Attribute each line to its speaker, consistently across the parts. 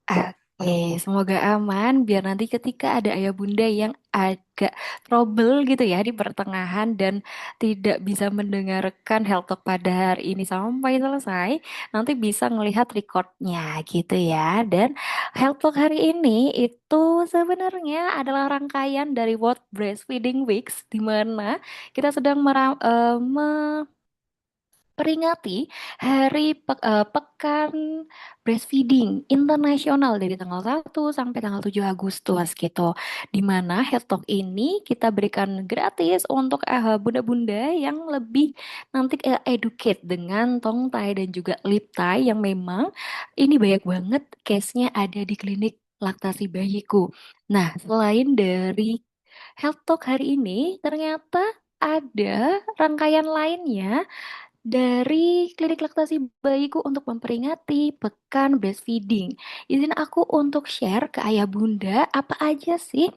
Speaker 1: Oke, semoga aman biar nanti ketika ada ayah bunda yang agak trouble gitu ya di pertengahan dan tidak bisa mendengarkan Health Talk pada hari ini sampai selesai, nanti bisa ngelihat recordnya gitu ya. Dan Health Talk hari ini itu sebenarnya adalah rangkaian dari World Breastfeeding Weeks di mana kita sedang peringati Pekan Breastfeeding Internasional dari tanggal 1 sampai tanggal 7 Agustus gitu. Di mana Health Talk ini kita berikan gratis untuk bunda-bunda yang lebih nanti educate dengan tongue tie dan juga lip tie yang memang ini banyak banget case-nya ada di klinik laktasi bayiku. Nah, selain dari Health Talk hari ini, ternyata ada rangkaian lainnya dari klinik laktasi bayiku untuk memperingati Pekan Breastfeeding. Izin aku untuk share ke ayah bunda apa aja sih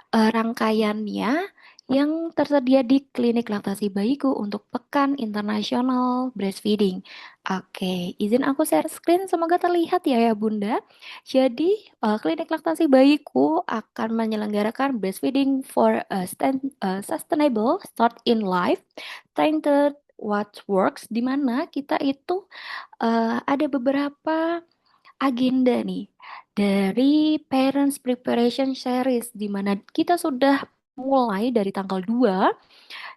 Speaker 1: rangkaiannya yang tersedia di klinik laktasi bayiku untuk Pekan Internasional Breastfeeding. Oke, izin aku share screen, semoga terlihat ya ya bunda. Jadi, klinik laktasi bayiku akan menyelenggarakan breastfeeding for a sustainable start in life, Tainted What Works, di mana kita itu ada beberapa agenda nih dari Parents Preparation Series, di mana kita sudah mulai dari tanggal 2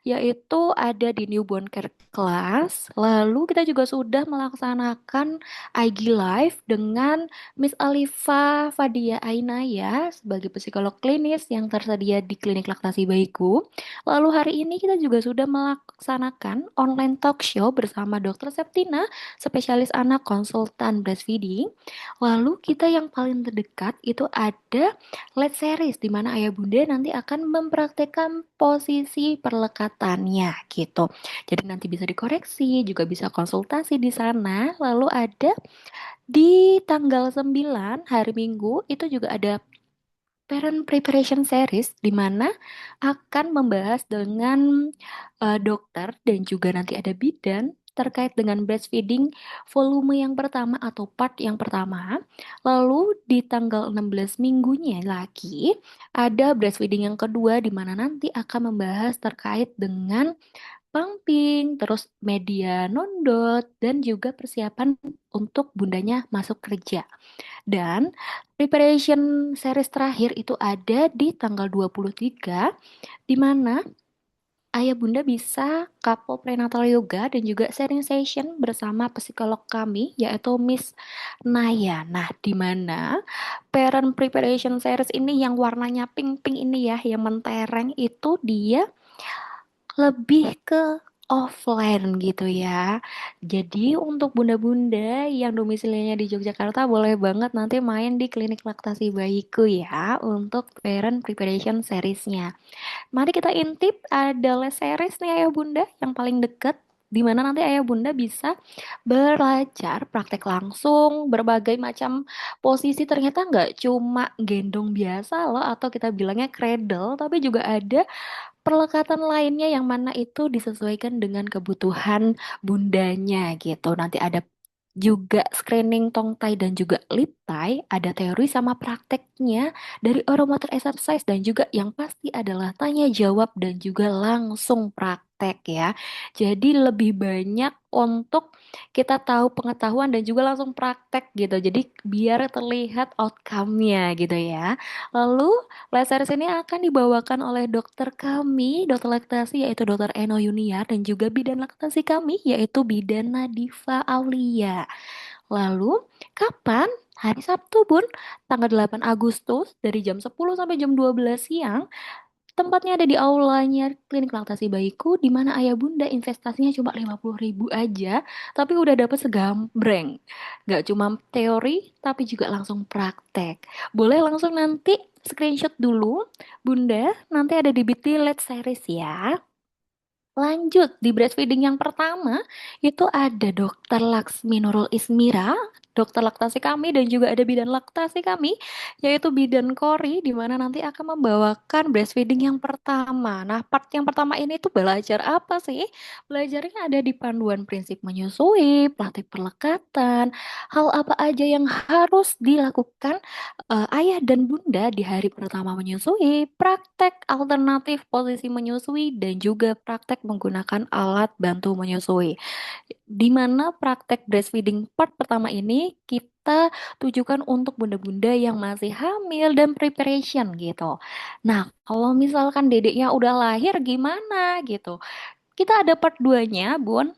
Speaker 1: yaitu ada di newborn care class. Lalu kita juga sudah melaksanakan IG Live dengan Miss Alifa Fadia Ainaya sebagai psikolog klinis yang tersedia di klinik laktasi bayiku. Lalu hari ini kita juga sudah melaksanakan online talk show bersama Dr. Septina, spesialis anak konsultan breastfeeding. Lalu kita yang paling terdekat itu ada Let's Series di mana ayah bunda nanti akan mempraktekkan posisi perlekatannya gitu. Jadi nanti bisa dikoreksi, juga bisa konsultasi di sana. Lalu ada di tanggal 9 hari Minggu itu juga ada Parent Preparation Series di mana akan membahas dengan dokter dan juga nanti ada bidan terkait dengan breastfeeding volume yang pertama atau part yang pertama. Lalu di tanggal 16 minggunya lagi ada breastfeeding yang kedua di mana nanti akan membahas terkait dengan pumping, terus media non-dot dan juga persiapan untuk bundanya masuk kerja. Dan preparation series terakhir itu ada di tanggal 23, di mana ayah bunda bisa couple prenatal yoga dan juga sharing session bersama psikolog kami yaitu Miss Naya. Nah, di mana parent preparation series ini yang warnanya pink-pink ini ya, yang mentereng itu dia lebih ke offline gitu ya. Jadi untuk bunda-bunda yang domisilinya di Yogyakarta boleh banget nanti main di klinik laktasi bayiku ya untuk parent preparation seriesnya. Mari kita intip ada les series nih ayah bunda yang paling deket di mana nanti ayah bunda bisa belajar praktek langsung berbagai macam posisi, ternyata nggak cuma gendong biasa loh atau kita bilangnya cradle, tapi juga ada perlekatan lainnya yang mana itu disesuaikan dengan kebutuhan bundanya gitu. Nanti ada juga screening tongue tie dan juga lip tie, ada teori sama prakteknya dari oromotor exercise dan juga yang pasti adalah tanya jawab dan juga langsung praktek ya. Jadi lebih banyak untuk kita tahu pengetahuan dan juga langsung praktek gitu. Jadi biar terlihat outcome-nya gitu ya. Lalu Leseres ini akan dibawakan oleh dokter kami, dokter laktasi yaitu dokter Eno Yuniar dan juga bidan laktasi kami yaitu bidan Nadifa Aulia. Lalu kapan? Hari Sabtu Bun, tanggal 8 Agustus dari jam 10 sampai jam 12 siang. Tempatnya ada di aulanya klinik laktasi bayiku di mana ayah bunda investasinya cuma 50.000 aja, tapi udah dapet segambreng. Gak cuma teori, tapi juga langsung praktek. Boleh langsung nanti screenshot dulu, bunda, nanti ada di BT Let's Series ya. Lanjut, di breastfeeding yang pertama, itu ada Dokter Laksmi Nurul Ismira, dokter laktasi kami dan juga ada bidan laktasi kami, yaitu bidan Kori, di mana nanti akan membawakan breastfeeding yang pertama. Nah, part yang pertama ini tuh belajar apa sih? Belajarnya ada di panduan prinsip menyusui, praktik perlekatan, hal apa aja yang harus dilakukan ayah dan bunda di hari pertama menyusui, praktek alternatif posisi menyusui, dan juga praktek menggunakan alat bantu menyusui. Di mana praktek breastfeeding part pertama ini kita tujukan untuk bunda-bunda yang masih hamil dan preparation gitu. Nah, kalau misalkan dedeknya udah lahir gimana gitu? Kita ada part 2-nya, Bun.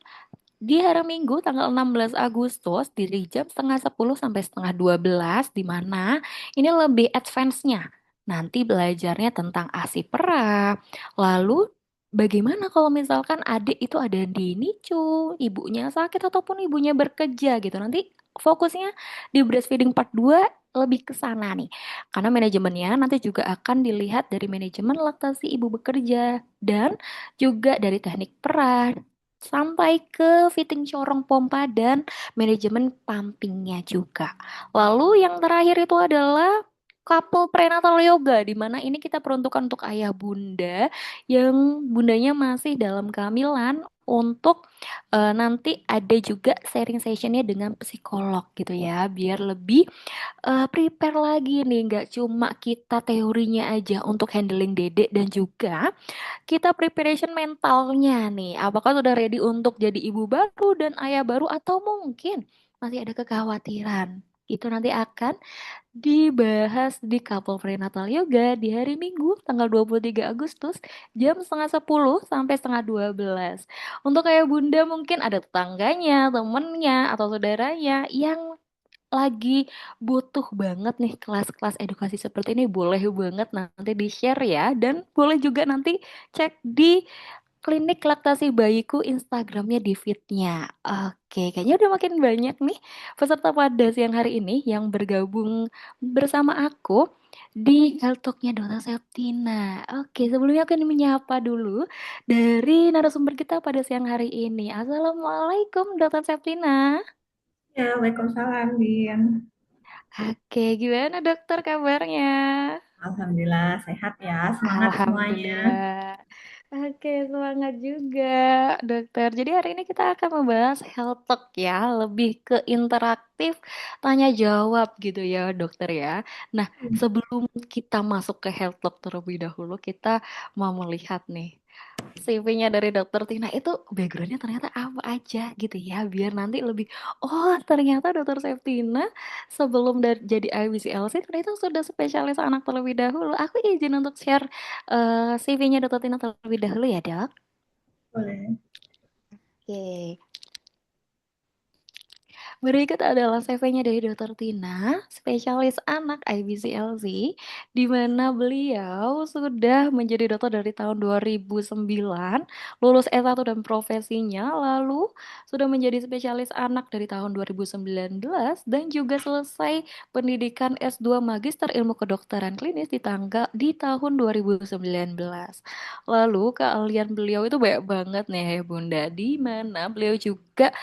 Speaker 1: Di hari Minggu tanggal 16 Agustus dari jam setengah 10 sampai setengah 12 di mana ini lebih advance-nya. Nanti belajarnya tentang ASI perah. Lalu bagaimana kalau misalkan adik itu ada di NICU, ibunya sakit ataupun ibunya bekerja gitu. Nanti fokusnya di breastfeeding part 2 lebih ke sana nih. Karena manajemennya nanti juga akan dilihat dari manajemen laktasi ibu bekerja dan juga dari teknik perah sampai ke fitting corong pompa dan manajemen pumpingnya juga. Lalu yang terakhir itu adalah couple prenatal yoga, di mana ini kita peruntukkan untuk ayah bunda yang bundanya masih dalam kehamilan untuk nanti ada juga sharing sessionnya dengan psikolog gitu ya, biar lebih prepare lagi nih, nggak cuma kita teorinya aja untuk handling dedek dan juga kita preparation mentalnya nih. Apakah sudah ready untuk jadi ibu baru dan ayah baru atau mungkin masih ada kekhawatiran? Itu nanti akan dibahas di Couple Prenatal Yoga di hari Minggu tanggal 23 Agustus jam setengah 10 sampai setengah 12. Untuk ayah bunda mungkin ada tetangganya, temennya, atau saudaranya yang lagi butuh banget nih kelas-kelas edukasi seperti ini, boleh banget nanti di-share ya, dan boleh juga nanti cek di klinik laktasi bayiku Instagramnya di feednya. Oke, kayaknya udah makin banyak nih peserta pada siang hari ini yang bergabung bersama aku di Health Talk-nya Dr. Septina. Oke, sebelumnya aku ingin menyapa dulu dari narasumber kita pada siang hari ini. Assalamualaikum Dr. Septina.
Speaker 2: Ya, Waalaikumsalam, Din.
Speaker 1: Oke, gimana dokter kabarnya?
Speaker 2: Alhamdulillah sehat ya, semangat semuanya.
Speaker 1: Alhamdulillah. Oke, semangat juga, dokter. Jadi hari ini kita akan membahas health talk ya, lebih ke interaktif, tanya jawab gitu ya, dokter ya. Nah, sebelum kita masuk ke health talk terlebih dahulu, kita mau melihat nih. CV-nya dari Dokter Tina itu backgroundnya ternyata apa aja gitu ya, biar nanti lebih, oh ternyata Dokter Septina sebelum jadi IBCLC ternyata sudah spesialis anak terlebih dahulu. Aku izin untuk share CV-nya Dokter Tina terlebih dahulu ya dok.
Speaker 2: Boleh.
Speaker 1: Oke. Berikut adalah CV-nya dari Dokter Tina, spesialis anak IBCLC, di mana beliau sudah menjadi dokter dari tahun 2009, lulus S1 dan profesinya, lalu sudah menjadi spesialis anak dari tahun 2019, dan juga selesai pendidikan S2 Magister Ilmu Kedokteran Klinis di tahun 2019. Lalu keahlian beliau itu banyak banget nih ya Bunda, di mana beliau juga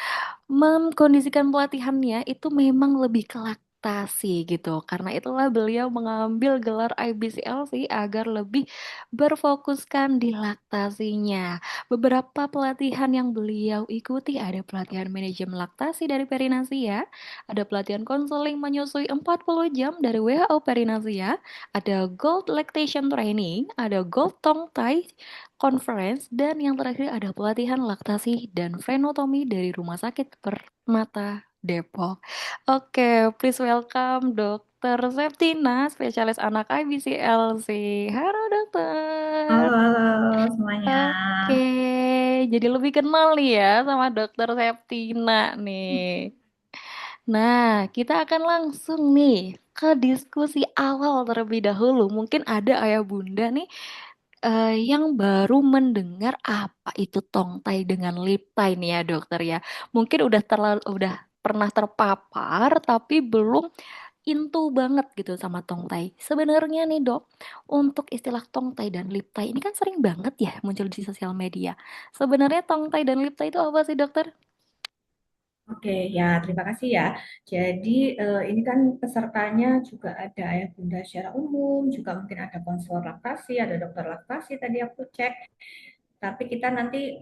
Speaker 1: mengkondisikan pelatihannya itu memang lebih ke laktasi gitu. Karena itulah beliau mengambil gelar IBCLC agar lebih berfokuskan di laktasinya. Beberapa pelatihan yang beliau ikuti ada pelatihan manajemen laktasi dari Perinasia, ada pelatihan konseling menyusui 40 jam dari WHO Perinasia, ada Gold Lactation Training, ada Gold Tongue Tie Conference, dan yang terakhir ada pelatihan laktasi dan frenotomi dari Rumah Sakit Permata Depok. Oke, please welcome Dokter Septina, spesialis anak IBCLC. Halo dokter.
Speaker 2: Halo, halo semuanya.
Speaker 1: Oke, jadi lebih kenal nih ya sama Dokter Septina nih. Nah, kita akan langsung nih ke diskusi awal terlebih dahulu. Mungkin ada ayah bunda nih yang baru mendengar apa itu tongtai dengan liptai nih ya dokter ya. Mungkin udah pernah terpapar tapi belum into banget gitu sama tongtai. Sebenarnya nih dok, untuk istilah tongtai dan liptai ini kan sering banget ya muncul di sosial media. Sebenarnya tongtai dan liptai itu apa sih dokter?
Speaker 2: Oke, ya terima kasih ya. Jadi ini kan pesertanya juga ada ayah bunda secara umum, juga mungkin ada konselor laktasi, ada dokter laktasi tadi aku cek. Tapi kita nanti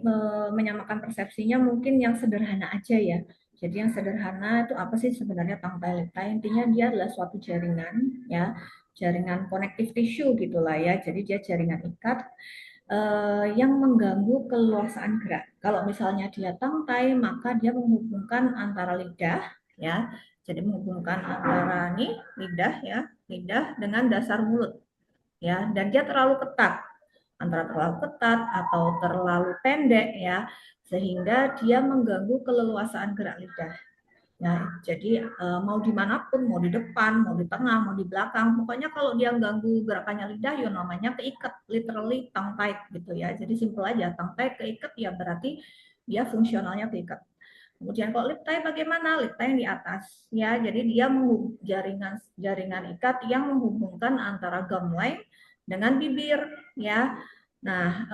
Speaker 2: menyamakan persepsinya mungkin yang sederhana aja ya. Jadi yang sederhana itu apa sih sebenarnya tangkai lektai? Intinya dia adalah suatu jaringan ya, jaringan connective tissue gitulah ya. Jadi dia jaringan ikat yang mengganggu keluasaan gerak. Kalau misalnya dia tangkai, maka dia menghubungkan antara lidah ya. Jadi menghubungkan antara nih lidah ya, lidah dengan dasar mulut ya, dan dia terlalu ketat, antara terlalu ketat atau terlalu pendek ya, sehingga dia mengganggu keleluasaan gerak lidah. Nah, jadi mau dimanapun, mau di depan, mau di tengah, mau di belakang, pokoknya kalau dia ganggu gerakannya lidah, ya namanya keikat, literally tongue tied gitu ya. Jadi simpel aja, tongue tied keikat ya berarti dia fungsionalnya keikat. Kemudian kalau lip tie bagaimana? Lip tie yang di atas ya. Jadi dia jaringan jaringan ikat yang menghubungkan antara gum line dengan bibir ya. Nah,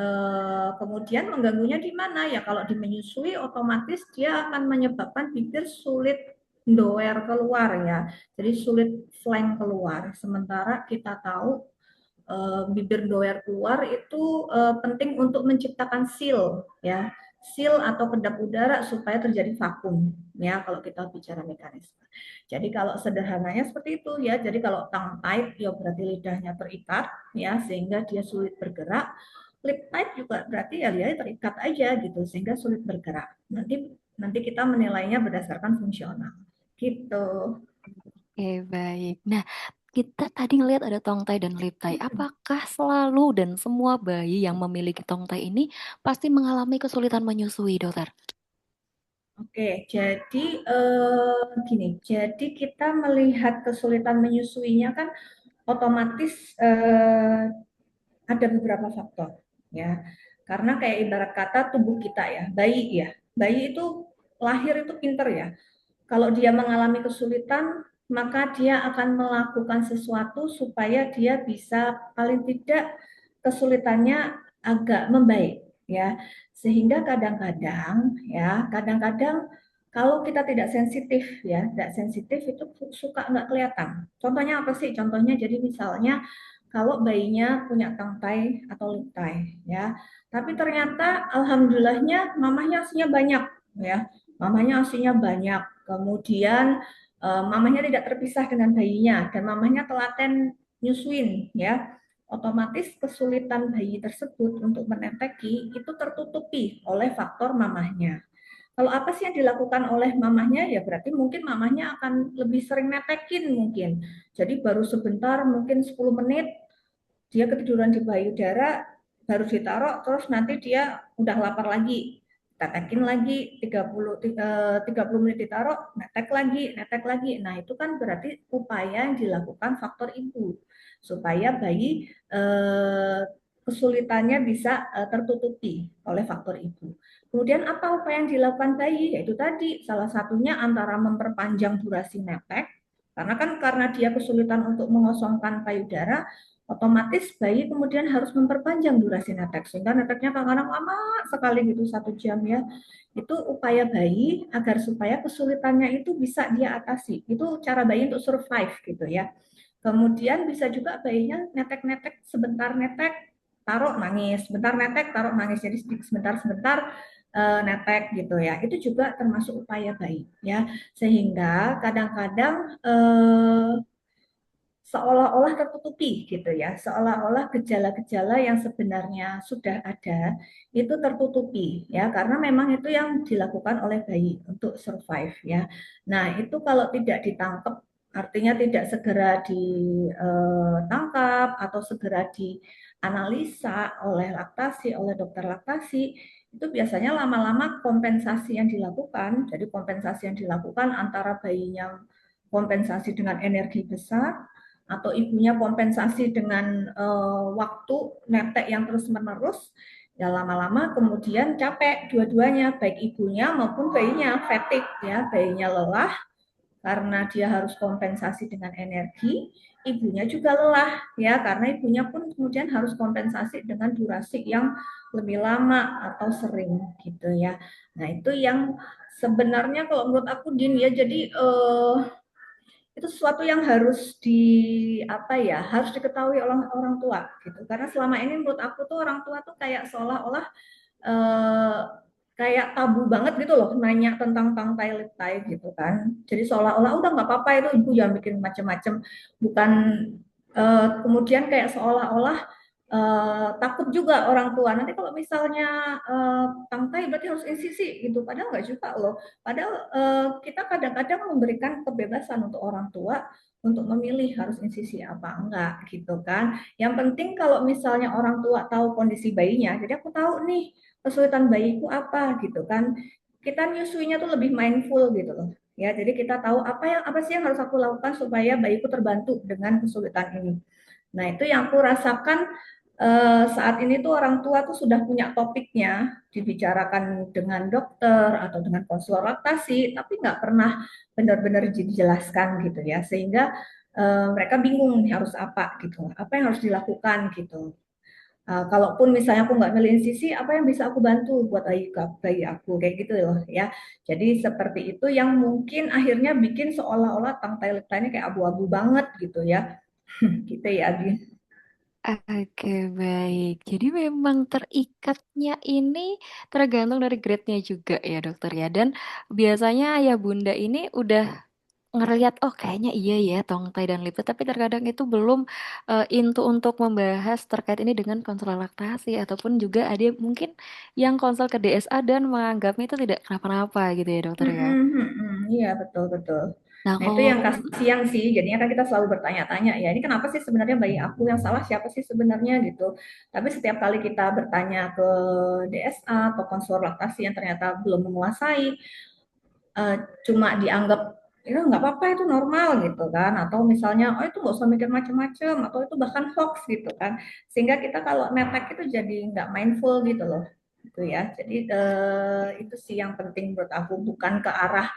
Speaker 2: kemudian mengganggunya di mana? Ya kalau di menyusui otomatis dia akan menyebabkan bibir sulit doer keluar ya. Jadi sulit flank keluar. Sementara kita tahu bibir doer keluar itu penting untuk menciptakan seal ya, seal atau kedap udara supaya terjadi vakum ya kalau kita bicara mekanisme. Jadi kalau sederhananya seperti itu ya. Jadi kalau tongue tied ya berarti lidahnya terikat ya sehingga dia sulit bergerak. Lip tied juga berarti ya dia terikat aja gitu sehingga sulit bergerak. Nanti nanti kita menilainya berdasarkan fungsional gitu.
Speaker 1: Oke, baik. Nah, kita tadi ngelihat ada tongtai dan liptai. Apakah selalu dan semua bayi yang memiliki tongtai ini pasti mengalami kesulitan menyusui, dokter?
Speaker 2: Oke, jadi gini, jadi kita melihat kesulitan menyusuinya kan otomatis ada beberapa faktor, ya. Karena kayak ibarat kata tubuh kita ya, bayi itu lahir itu pinter ya. Kalau dia mengalami kesulitan, maka dia akan melakukan sesuatu supaya dia bisa paling tidak kesulitannya agak membaik ya. Sehingga kadang-kadang kalau kita tidak sensitif ya, tidak sensitif itu suka nggak kelihatan. Contohnya apa sih? Contohnya jadi misalnya kalau bayinya punya tangkai atau lutai ya, tapi ternyata alhamdulillahnya mamahnya aslinya banyak ya, mamahnya aslinya banyak. Kemudian mamahnya tidak terpisah dengan bayinya dan mamahnya telaten nyusuin ya, otomatis kesulitan bayi tersebut untuk meneteki itu tertutupi oleh faktor mamahnya. Kalau apa sih yang dilakukan oleh mamahnya? Ya berarti mungkin mamahnya akan lebih sering netekin mungkin. Jadi baru sebentar mungkin 10 menit dia ketiduran di payudara, baru ditaruh terus nanti dia udah lapar lagi. Tetekin lagi 30 menit ditaruh, netek lagi. Nah, itu kan berarti upaya yang dilakukan faktor ibu supaya bayi kesulitannya bisa tertutupi oleh faktor ibu. Kemudian apa upaya yang dilakukan bayi? Yaitu tadi salah satunya antara memperpanjang durasi netek, karena dia kesulitan untuk mengosongkan payudara, otomatis bayi kemudian harus memperpanjang durasi netek sehingga neteknya kadang-kadang lama sekali gitu 1 jam ya. Itu upaya bayi agar supaya kesulitannya itu bisa dia atasi. Itu cara bayi untuk survive gitu ya. Kemudian bisa juga bayinya netek-netek sebentar, netek taruh nangis, sebentar netek taruh nangis, jadi sebentar-sebentar netek gitu ya. Itu juga termasuk upaya bayi ya. Sehingga kadang-kadang seolah-olah tertutupi gitu ya, seolah-olah gejala-gejala yang sebenarnya sudah ada itu tertutupi ya, karena memang itu yang dilakukan oleh bayi untuk survive ya. Nah, itu kalau tidak ditangkap, artinya tidak segera ditangkap atau segera dianalisa oleh laktasi, oleh dokter laktasi, itu biasanya lama-lama kompensasi yang dilakukan, jadi kompensasi yang dilakukan antara bayinya kompensasi dengan energi besar atau ibunya kompensasi dengan waktu netek yang terus-menerus, ya lama-lama kemudian capek dua-duanya, baik ibunya maupun bayinya, fatigue ya, bayinya lelah, karena dia harus kompensasi dengan energi, ibunya juga lelah ya karena ibunya pun kemudian harus kompensasi dengan durasi yang lebih lama atau sering gitu ya. Nah, itu yang sebenarnya kalau menurut aku Din ya, jadi itu sesuatu yang harus apa ya, harus diketahui oleh orang tua gitu. Karena selama ini menurut aku tuh orang tua tuh kayak seolah-olah eh, kayak tabu banget gitu loh nanya tentang tangkai liptai gitu kan. Jadi seolah-olah udah nggak apa-apa itu ibu jangan bikin macam-macam. Bukan kemudian kayak seolah-olah takut juga orang tua. Nanti kalau misalnya tangkai berarti harus insisi gitu. Padahal nggak juga loh. Padahal kita kadang-kadang memberikan kebebasan untuk orang tua untuk memilih harus insisi apa enggak gitu kan. Yang penting kalau misalnya orang tua tahu kondisi bayinya, jadi aku tahu nih kesulitan bayiku apa gitu kan. Kita nyusuinya tuh lebih mindful gitu loh. Ya, jadi kita tahu apa sih yang harus aku lakukan supaya bayiku terbantu dengan kesulitan ini. Nah, itu yang aku rasakan saat ini tuh orang tua tuh sudah punya topiknya, dibicarakan dengan dokter atau dengan konselor laktasi, tapi nggak pernah benar-benar dijelaskan gitu ya, sehingga mereka bingung nih harus apa gitu, apa yang harus dilakukan gitu. Kalaupun misalnya aku nggak milih sisi, apa yang bisa aku bantu buat bayi aku kayak gitu loh ya. Jadi seperti itu yang mungkin akhirnya bikin seolah-olah tangkai ini kayak abu-abu banget gitu ya, gitu ya Adi.
Speaker 1: Oke, baik. Jadi memang terikatnya ini tergantung dari grade-nya juga ya dokter ya. Dan biasanya ayah bunda ini udah ngelihat, oh kayaknya iya ya tongtai dan liput, tapi terkadang itu belum into untuk membahas terkait ini dengan konselor laktasi, ataupun juga ada mungkin yang konsul ke DSA dan menganggapnya itu tidak kenapa-napa gitu ya dokter ya.
Speaker 2: Iya, betul betul.
Speaker 1: Nah
Speaker 2: Nah, itu
Speaker 1: kalau
Speaker 2: yang kasihan sih. Jadinya kan kita selalu bertanya-tanya, ya ini kenapa sih sebenarnya bayi aku yang salah, siapa sih sebenarnya gitu. Tapi setiap kali kita bertanya ke DSA atau konselor laktasi yang ternyata belum menguasai, eh, cuma dianggap ya nggak apa-apa itu normal gitu kan, atau misalnya oh itu nggak usah mikir macam-macam, atau itu bahkan hoax gitu kan, sehingga kita kalau netek itu jadi nggak mindful gitu loh gitu ya. Jadi itu sih yang penting menurut aku, bukan ke arah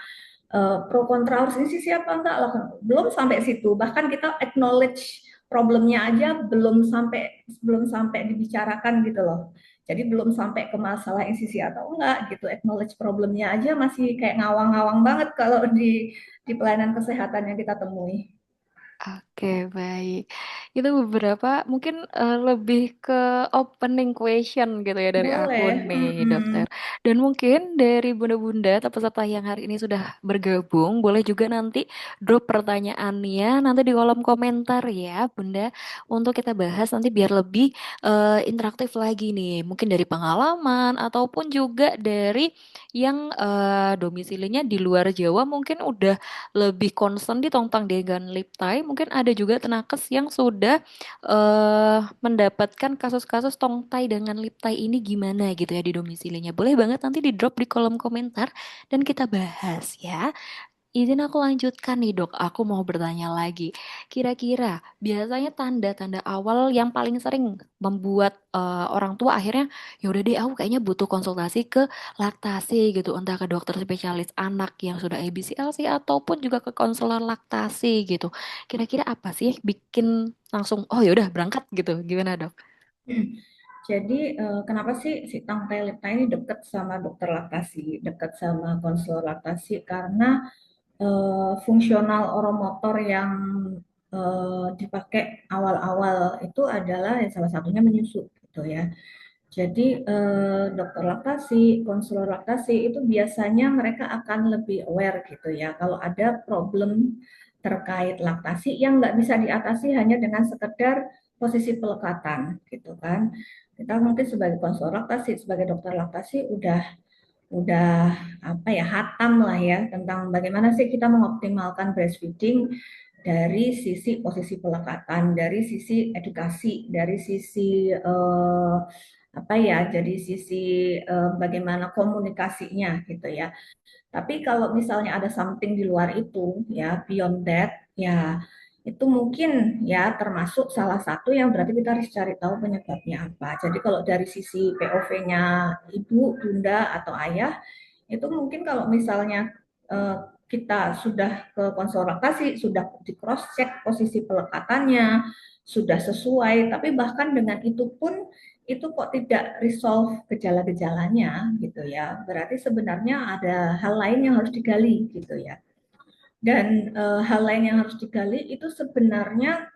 Speaker 2: pro kontra harus ini siapa enggak lah, belum sampai situ, bahkan kita acknowledge problemnya aja belum sampai dibicarakan gitu loh. Jadi belum sampai ke masalah insisi atau enggak gitu, acknowledge problemnya aja masih kayak ngawang-ngawang banget kalau di pelayanan kesehatan yang kita temui.
Speaker 1: oke, baik. Itu beberapa mungkin lebih ke opening question gitu ya dari aku
Speaker 2: Boleh.
Speaker 1: nih, dokter.
Speaker 2: Mm-mm.
Speaker 1: Dan mungkin dari bunda-bunda atau peserta yang hari ini sudah bergabung, boleh juga nanti drop pertanyaannya nanti di kolom komentar ya, Bunda, untuk kita bahas nanti biar lebih interaktif lagi nih. Mungkin dari pengalaman ataupun juga dari yang domisilinya di luar Jawa mungkin udah lebih concern di tongtang Degan Liptai. Mungkin ada juga tenakes yang sudah mendapatkan kasus-kasus tongtai dengan liptai ini gimana gitu ya di domisilinya. Boleh banget nanti di drop di kolom komentar dan kita bahas ya. Izin aku lanjutkan nih dok, aku mau bertanya lagi. Kira-kira biasanya tanda-tanda awal yang paling sering membuat orang tua akhirnya ya udah deh aku kayaknya butuh konsultasi ke laktasi gitu, entah ke dokter spesialis anak yang sudah ABCLC ataupun juga ke konselor laktasi gitu. Kira-kira apa sih bikin langsung oh ya udah berangkat gitu. Gimana dok?
Speaker 2: Hmm. Jadi kenapa sih si tangkai lipta ini dekat sama dokter laktasi, dekat sama konselor laktasi? Karena fungsional oromotor yang dipakai awal-awal itu adalah ya, salah satunya menyusu gitu ya. Jadi dokter laktasi, konselor laktasi itu biasanya mereka akan lebih aware gitu ya. Kalau ada problem terkait laktasi yang nggak bisa diatasi hanya dengan sekedar posisi pelekatan gitu kan. Kita mungkin sebagai konselor laktasi, sebagai dokter laktasi udah apa ya, hatam lah ya tentang bagaimana sih kita mengoptimalkan breastfeeding dari sisi posisi pelekatan, dari sisi edukasi, dari sisi apa ya, jadi sisi bagaimana komunikasinya gitu ya. Tapi kalau misalnya ada something di luar itu ya, beyond that ya, itu mungkin ya termasuk salah satu yang berarti kita harus cari tahu penyebabnya apa. Jadi kalau dari sisi POV-nya ibu, bunda atau ayah, itu mungkin kalau misalnya kita sudah ke konsultasi, sudah di cross check posisi pelekatannya, sudah sesuai, tapi bahkan dengan itu pun itu kok tidak resolve gejala-gejalanya gitu ya. Berarti sebenarnya ada hal lain yang harus digali gitu ya. Dan hal lain yang harus digali itu sebenarnya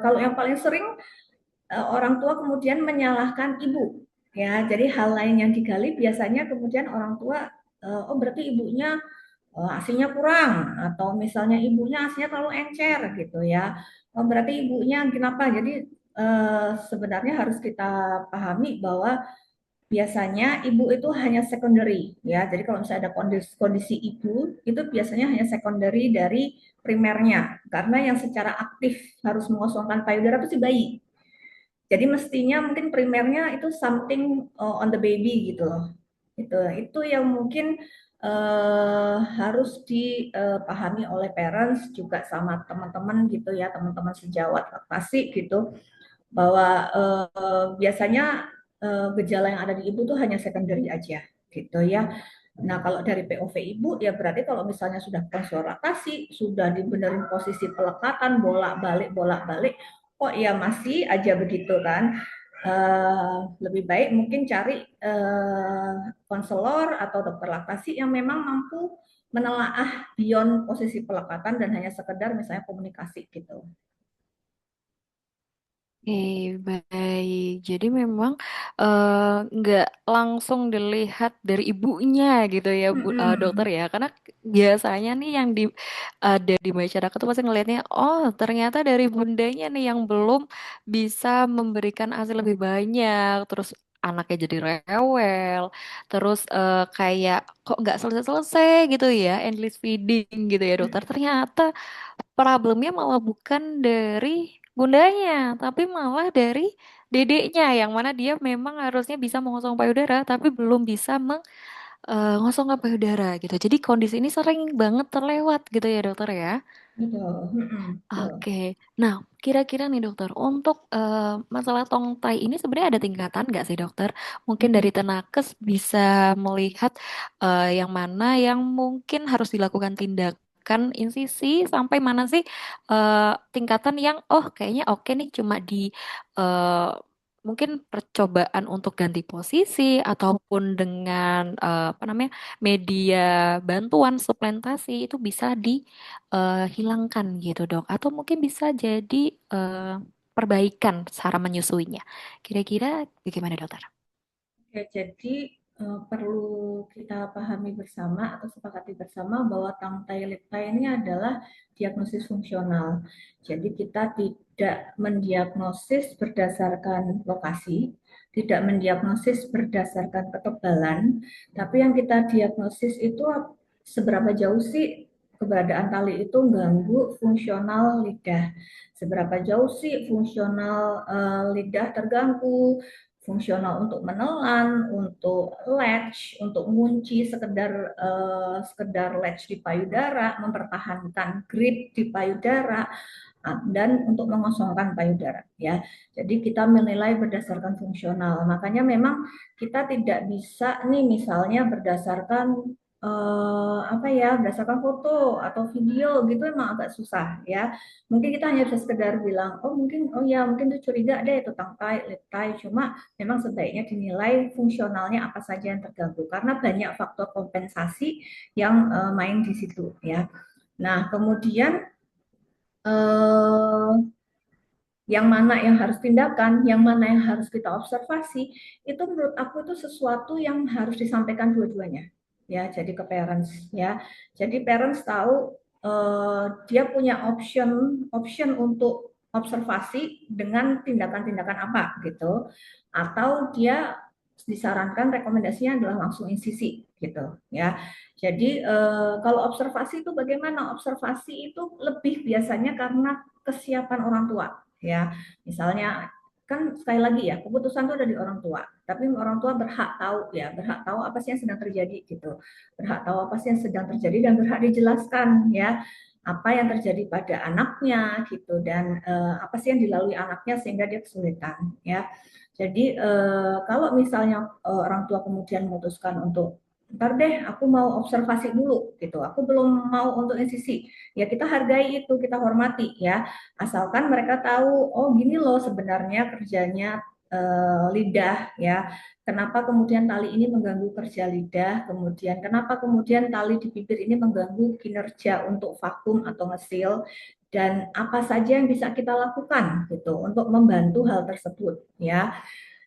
Speaker 2: kalau yang paling sering orang tua kemudian menyalahkan ibu ya. Jadi hal lain yang digali biasanya kemudian orang tua oh berarti ibunya asinya kurang atau misalnya ibunya asinya terlalu encer gitu ya. Oh, berarti ibunya kenapa? Jadi sebenarnya harus kita pahami bahwa biasanya ibu itu hanya secondary ya. Jadi kalau misalnya ada kondisi ibu itu biasanya hanya secondary dari primernya karena yang secara aktif harus mengosongkan payudara itu si bayi. Jadi mestinya mungkin primernya itu something on the baby gitu loh. Itu yang mungkin harus dipahami oleh parents juga sama teman-teman gitu ya, teman-teman sejawat laktasi gitu bahwa biasanya gejala yang ada di ibu tuh hanya secondary aja gitu ya. Nah, kalau dari POV ibu ya berarti kalau misalnya sudah konsultasi, sudah dibenerin posisi pelekatan bolak-balik, kok ya masih aja begitu kan. Lebih baik mungkin cari konselor atau dokter laktasi yang memang mampu menelaah beyond posisi pelekatan dan hanya sekedar misalnya komunikasi gitu.
Speaker 1: Oke, baik. Jadi memang nggak langsung dilihat dari ibunya gitu ya, dokter
Speaker 2: Mm-mm.
Speaker 1: ya. Karena biasanya nih yang ada di masyarakat tuh pasti ngelihatnya, oh ternyata dari bundanya nih yang belum bisa memberikan hasil lebih banyak. Terus anaknya jadi rewel. Terus kayak kok nggak selesai-selesai gitu ya, endless feeding gitu ya dokter. Ternyata problemnya malah bukan dari bundanya, tapi malah dari dedeknya yang mana dia memang harusnya bisa mengosongkan payudara, tapi belum bisa mengosongkan payudara gitu. Jadi kondisi ini sering banget terlewat gitu ya dokter ya.
Speaker 2: Betul. Mm-mm. Betul.
Speaker 1: Oke, nah kira-kira nih dokter, untuk masalah tongtai ini sebenarnya ada tingkatan nggak sih dokter? Mungkin dari
Speaker 2: Mm-mm.
Speaker 1: Tenankes bisa melihat yang mana yang mungkin harus dilakukan tindakan insisi, sampai mana sih tingkatan yang oh kayaknya oke nih cuma di eh, mungkin percobaan untuk ganti posisi ataupun dengan apa namanya media bantuan suplementasi itu bisa hilangkan gitu dok, atau mungkin bisa jadi eh, perbaikan cara menyusuinya. Kira-kira bagaimana dokter?
Speaker 2: Oke, jadi perlu kita pahami bersama atau sepakati bersama bahwa tangkai liptai ini adalah diagnosis fungsional. Jadi kita tidak mendiagnosis berdasarkan lokasi, tidak mendiagnosis berdasarkan ketebalan, tapi yang kita diagnosis itu seberapa jauh sih keberadaan tali itu ganggu fungsional lidah. Seberapa jauh sih fungsional lidah terganggu, fungsional untuk menelan, untuk latch, untuk mengunci sekedar latch di payudara, mempertahankan grip di payudara dan untuk mengosongkan payudara ya. Jadi kita menilai berdasarkan fungsional. Makanya memang kita tidak bisa nih misalnya berdasarkan apa ya, berdasarkan foto atau video gitu emang agak susah ya. Mungkin kita hanya bisa sekedar bilang, oh mungkin, oh ya mungkin tuh curiga deh itu tangkai, liptai. Cuma memang sebaiknya dinilai fungsionalnya apa saja yang terganggu karena banyak faktor kompensasi yang main di situ ya. Nah, kemudian eh, yang mana yang harus tindakan, yang mana yang harus kita observasi, itu menurut aku itu sesuatu yang harus disampaikan dua-duanya. Ya, jadi ke parents ya. Jadi parents tahu dia punya option option untuk observasi dengan tindakan-tindakan apa gitu. Atau dia disarankan rekomendasinya adalah langsung insisi gitu ya. Jadi kalau observasi itu bagaimana? Observasi itu lebih biasanya karena kesiapan orang tua ya. Misalnya kan sekali lagi ya keputusan itu ada di orang tua, tapi orang tua berhak tahu ya, berhak tahu apa sih yang sedang terjadi gitu, berhak tahu apa sih yang sedang terjadi dan berhak dijelaskan ya apa yang terjadi pada anaknya gitu dan apa sih yang dilalui anaknya sehingga dia kesulitan ya. Jadi kalau misalnya orang tua kemudian memutuskan untuk ntar deh aku mau observasi dulu gitu, aku belum mau untuk insisi. Ya kita hargai itu, kita hormati ya, asalkan mereka tahu oh gini loh sebenarnya kerjanya lidah ya, kenapa kemudian tali ini mengganggu kerja lidah, kemudian kenapa kemudian tali di bibir ini mengganggu kinerja untuk vakum atau ngesil, dan apa saja yang bisa kita lakukan gitu untuk membantu hal tersebut ya.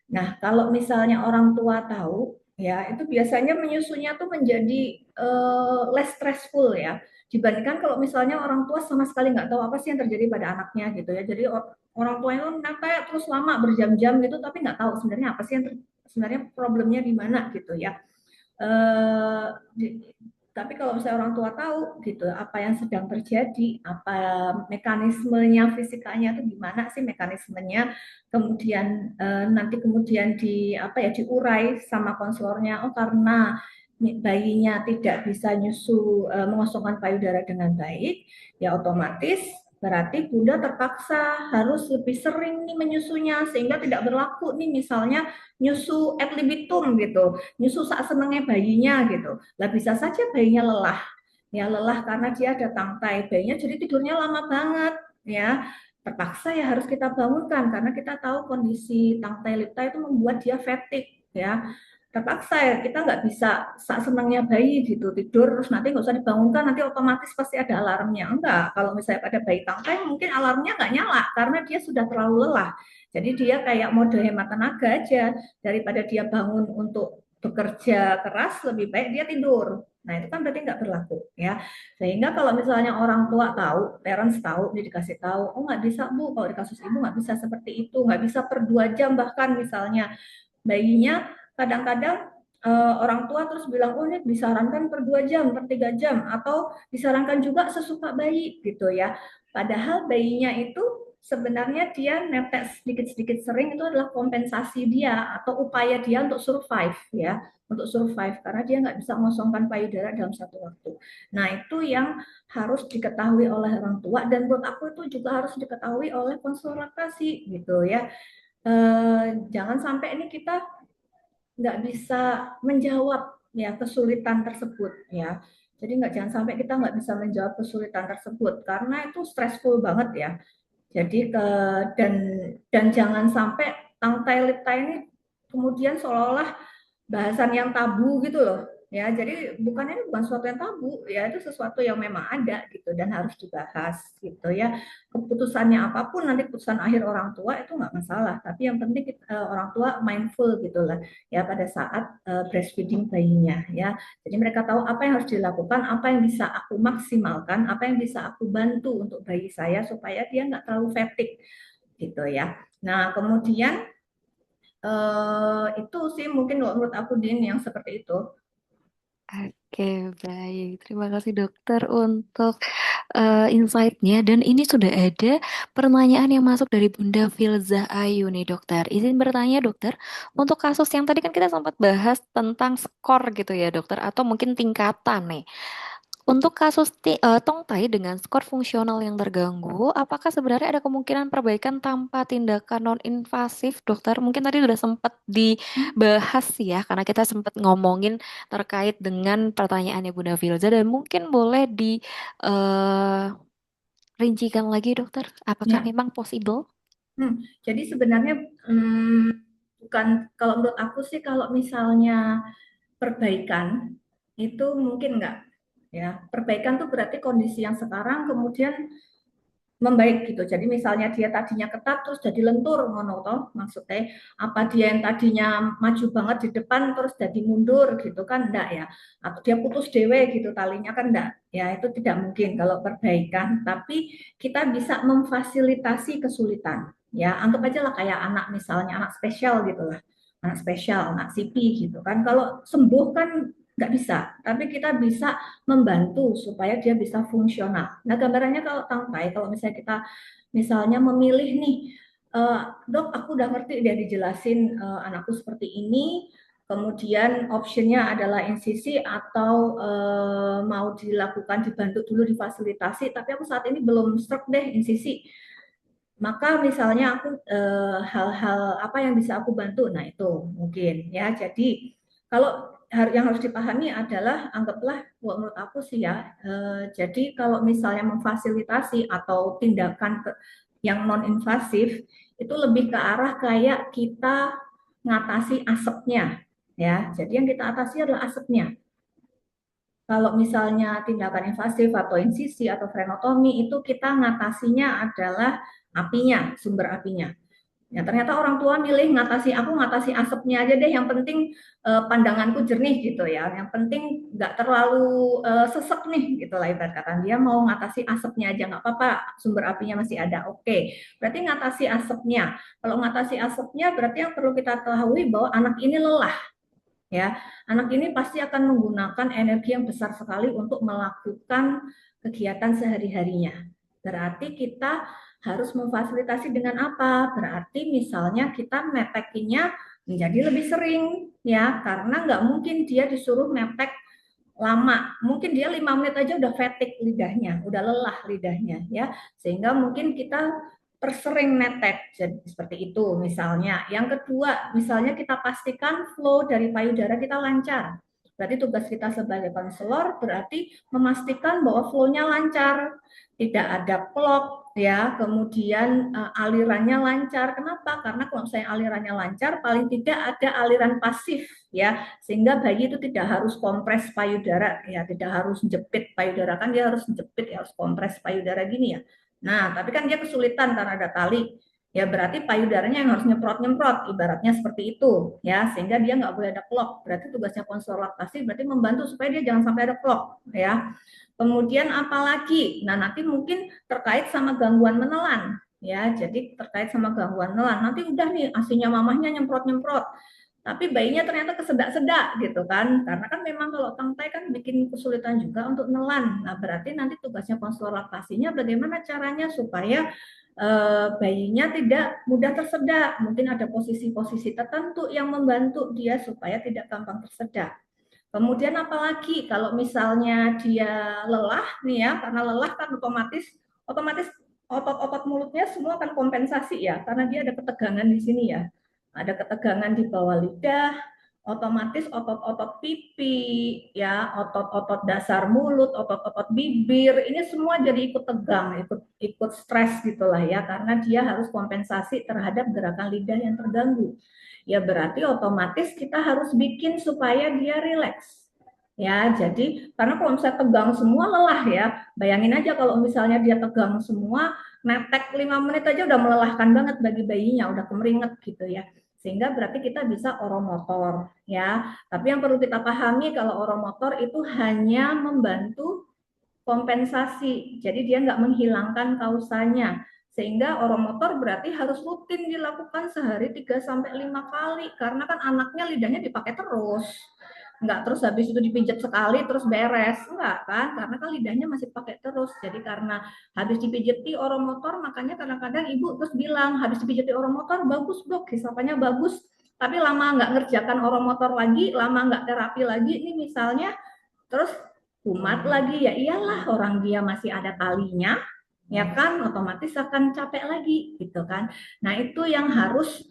Speaker 2: Nah, kalau misalnya orang tua tahu, ya itu biasanya menyusunya tuh menjadi less stressful ya. Dibandingkan kalau misalnya orang tua sama sekali nggak tahu apa sih yang terjadi pada anaknya gitu ya. Jadi orang tua itu netek terus lama berjam-jam gitu, tapi nggak tahu sebenarnya apa sih yang sebenarnya problemnya di mana gitu ya. Eh, tapi kalau misalnya orang tua tahu gitu apa yang sedang terjadi, apa mekanismenya fisikanya itu gimana sih mekanismenya, kemudian nanti kemudian di apa ya diurai sama konselornya, oh karena bayinya tidak bisa nyusu mengosongkan payudara dengan baik, ya otomatis berarti bunda terpaksa harus lebih sering nih menyusunya sehingga tidak berlaku nih misalnya nyusu ad libitum gitu, nyusu saat senengnya bayinya gitu. Lah bisa saja bayinya lelah, ya lelah karena dia ada tangkai, bayinya jadi tidurnya lama banget, ya terpaksa ya harus kita bangunkan karena kita tahu kondisi tangkai lipta itu membuat dia fatigue, ya terpaksa ya kita nggak bisa saat senangnya bayi gitu tidur terus nanti nggak usah dibangunkan nanti otomatis pasti ada alarmnya, enggak, kalau misalnya pada bayi tangkai mungkin alarmnya nggak nyala karena dia sudah terlalu lelah, jadi dia kayak mode hemat tenaga aja, daripada dia bangun untuk bekerja keras lebih baik dia tidur. Nah itu kan berarti nggak berlaku ya. Sehingga kalau misalnya orang tua tahu, parents tahu, dia dikasih tahu, oh nggak bisa bu, kalau di kasus ibu nggak bisa seperti itu, nggak bisa per 2 jam bahkan misalnya bayinya kadang-kadang orang tua terus bilang oh ini disarankan per 2 jam, per 3 jam, atau disarankan juga sesuka bayi gitu ya. Padahal bayinya itu sebenarnya dia netes sedikit-sedikit sering itu adalah kompensasi dia atau upaya dia untuk survive ya, untuk survive karena dia nggak bisa mengosongkan payudara dalam satu waktu. Nah itu yang harus diketahui oleh orang tua dan menurut aku itu juga harus diketahui oleh konselor laktasi gitu ya. Jangan sampai ini kita nggak bisa menjawab ya kesulitan tersebut ya. Jadi nggak jangan sampai kita nggak bisa menjawab kesulitan tersebut karena itu stressful banget ya. Jadi dan dan jangan sampai tangkai lipta ini kemudian seolah-olah bahasan yang tabu gitu loh ya, jadi bukan ini bukan sesuatu yang tabu ya, itu sesuatu yang memang ada gitu dan harus dibahas gitu ya, keputusannya apapun nanti keputusan akhir orang tua itu nggak masalah, tapi yang penting orang tua mindful gitu lah ya pada saat breastfeeding bayinya ya, jadi mereka tahu apa yang harus dilakukan, apa yang bisa aku maksimalkan, apa yang bisa aku bantu untuk bayi saya supaya dia nggak terlalu fatigue gitu ya. Nah kemudian itu sih mungkin menurut aku Din yang seperti itu.
Speaker 1: Oke, baik. Terima kasih dokter untuk insight-nya. Dan ini sudah ada pertanyaan yang masuk dari Bunda Filza Ayu nih dokter. Izin bertanya dokter, untuk kasus yang tadi kan kita sempat bahas tentang skor gitu ya dokter, atau mungkin tingkatan nih. Untuk kasus tongtai dengan skor fungsional yang terganggu, apakah sebenarnya ada kemungkinan perbaikan tanpa tindakan non-invasif, dokter? Mungkin tadi sudah sempat dibahas ya, karena kita sempat ngomongin terkait dengan pertanyaannya Bunda Filza, dan mungkin boleh rincikan lagi, dokter. Apakah
Speaker 2: Ya,
Speaker 1: memang possible?
Speaker 2: jadi sebenarnya bukan, kalau menurut aku sih kalau misalnya perbaikan itu mungkin enggak ya, perbaikan tuh berarti kondisi yang sekarang kemudian membaik gitu. Jadi misalnya dia tadinya ketat terus jadi lentur ngono toh maksudnya, apa dia yang tadinya maju banget di depan terus jadi mundur gitu kan enggak ya. Atau dia putus dewe gitu talinya kan enggak. Ya itu tidak mungkin kalau perbaikan, tapi kita bisa memfasilitasi kesulitan. Ya, anggap aja lah kayak anak misalnya anak spesial gitu lah. Anak spesial, anak CP gitu kan. Kalau sembuh kan nggak bisa, tapi kita bisa membantu supaya dia bisa fungsional. Nah, gambarannya kalau tangkai, kalau misalnya kita misalnya memilih nih, dok, aku udah ngerti dia dijelasin anakku seperti ini, kemudian optionnya adalah insisi atau mau dilakukan dibantu dulu difasilitasi, tapi aku saat ini belum stroke deh insisi. Maka misalnya aku hal-hal apa yang bisa aku bantu, nah itu mungkin ya. Jadi kalau yang harus dipahami adalah anggaplah menurut aku sih ya, jadi kalau misalnya memfasilitasi atau tindakan yang non invasif itu lebih ke arah kayak kita ngatasi asapnya ya. Jadi yang kita atasi adalah asapnya. Kalau misalnya tindakan invasif atau insisi atau frenotomi itu kita ngatasinya adalah apinya, sumber apinya. Ya, ternyata orang tua milih aku ngatasi asapnya aja deh, yang penting pandanganku jernih gitu ya. Yang penting nggak terlalu sesek nih gitu lah ibarat kata. Dia mau ngatasi asapnya aja nggak apa-apa, sumber apinya masih ada. Oke, berarti ngatasi asapnya. Kalau ngatasi asapnya berarti yang perlu kita ketahui bahwa anak ini lelah ya. Anak ini pasti akan menggunakan energi yang besar sekali untuk melakukan kegiatan sehari-harinya. Berarti kita harus memfasilitasi dengan apa? Berarti misalnya kita metekinya menjadi lebih sering ya, karena nggak mungkin dia disuruh metek lama. Mungkin dia 5 menit aja udah fatigue lidahnya, udah lelah lidahnya ya. Sehingga mungkin kita persering netek, jadi seperti itu misalnya. Yang kedua, misalnya kita pastikan flow dari payudara kita lancar. Berarti tugas kita sebagai konselor berarti memastikan bahwa flow-nya lancar, tidak ada clog ya, kemudian alirannya lancar. Kenapa? Karena kalau misalnya alirannya lancar, paling tidak ada aliran pasif ya, sehingga bayi itu tidak harus kompres payudara ya, tidak harus jepit payudara, kan dia harus jepit ya, harus kompres payudara gini ya. Nah, tapi kan dia kesulitan karena ada tali. Ya berarti payudaranya yang harus nyemprot-nyemprot, ibaratnya seperti itu ya, sehingga dia nggak boleh ada clog. Berarti tugasnya konselor laktasi berarti membantu supaya dia jangan sampai ada clog ya. Kemudian apalagi, nah nanti mungkin terkait sama gangguan menelan ya, jadi terkait sama gangguan menelan. Nanti udah nih asinya mamahnya nyemprot-nyemprot, tapi bayinya ternyata kesedak-sedak gitu kan, karena kan memang kalau tangkai kan bikin kesulitan juga untuk nelan. Nah berarti nanti tugasnya konselor laktasinya bagaimana caranya supaya bayinya tidak mudah tersedak. Mungkin ada posisi-posisi tertentu yang membantu dia supaya tidak gampang tersedak. Kemudian apalagi kalau misalnya dia lelah nih ya, karena lelah kan otomatis otomatis otot-otot mulutnya semua akan kompensasi ya, karena dia ada ketegangan di sini ya. Ada ketegangan di bawah lidah, otomatis otot-otot pipi, ya, otot-otot dasar mulut, otot-otot bibir, ini semua jadi ikut tegang, ikut ikut stres gitulah ya, karena dia harus kompensasi terhadap gerakan lidah yang terganggu. Ya berarti otomatis kita harus bikin supaya dia rileks. Ya, jadi karena kalau misalnya tegang semua lelah ya. Bayangin aja kalau misalnya dia tegang semua, netek 5 menit aja udah melelahkan banget bagi bayinya, udah kemeringet gitu ya. Sehingga berarti kita bisa oromotor ya. Tapi yang perlu kita pahami kalau oromotor itu hanya membantu kompensasi. Jadi dia nggak menghilangkan kausanya. Sehingga oromotor berarti harus rutin dilakukan sehari 3 sampai 5 kali. Karena kan anaknya lidahnya dipakai terus. Nggak terus habis itu dipijat sekali terus beres. Enggak kan? Karena kan lidahnya masih pakai terus. Jadi karena habis dipijati oromotor, makanya kadang-kadang ibu terus bilang, habis dipijati oromotor, bagus dok, hisapannya bagus. Tapi lama nggak ngerjakan oromotor lagi, lama nggak terapi lagi, ini misalnya terus kumat lagi, ya iyalah orang dia masih ada talinya ya kan, otomatis akan capek lagi gitu kan. Nah itu yang harus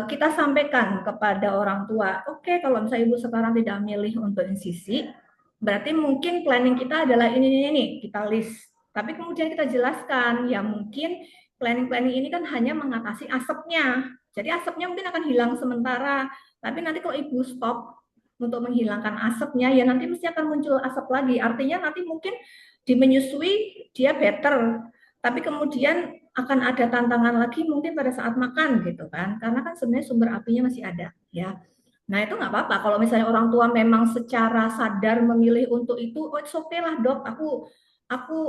Speaker 2: kita sampaikan kepada orang tua. Oke, kalau misalnya ibu sekarang tidak milih untuk insisi, berarti mungkin planning kita adalah ini kita list. Tapi kemudian kita jelaskan ya, mungkin planning-planning ini kan hanya mengatasi asapnya. Jadi asapnya mungkin akan hilang sementara, tapi nanti kalau ibu stop untuk menghilangkan asapnya, ya nanti mesti akan muncul asap lagi. Artinya nanti mungkin di menyusui dia better, tapi kemudian akan ada tantangan lagi mungkin pada saat makan gitu kan, karena kan sebenarnya sumber apinya masih ada ya. Nah itu nggak apa-apa kalau misalnya orang tua memang secara sadar memilih untuk itu, oh it's okay lah dok, aku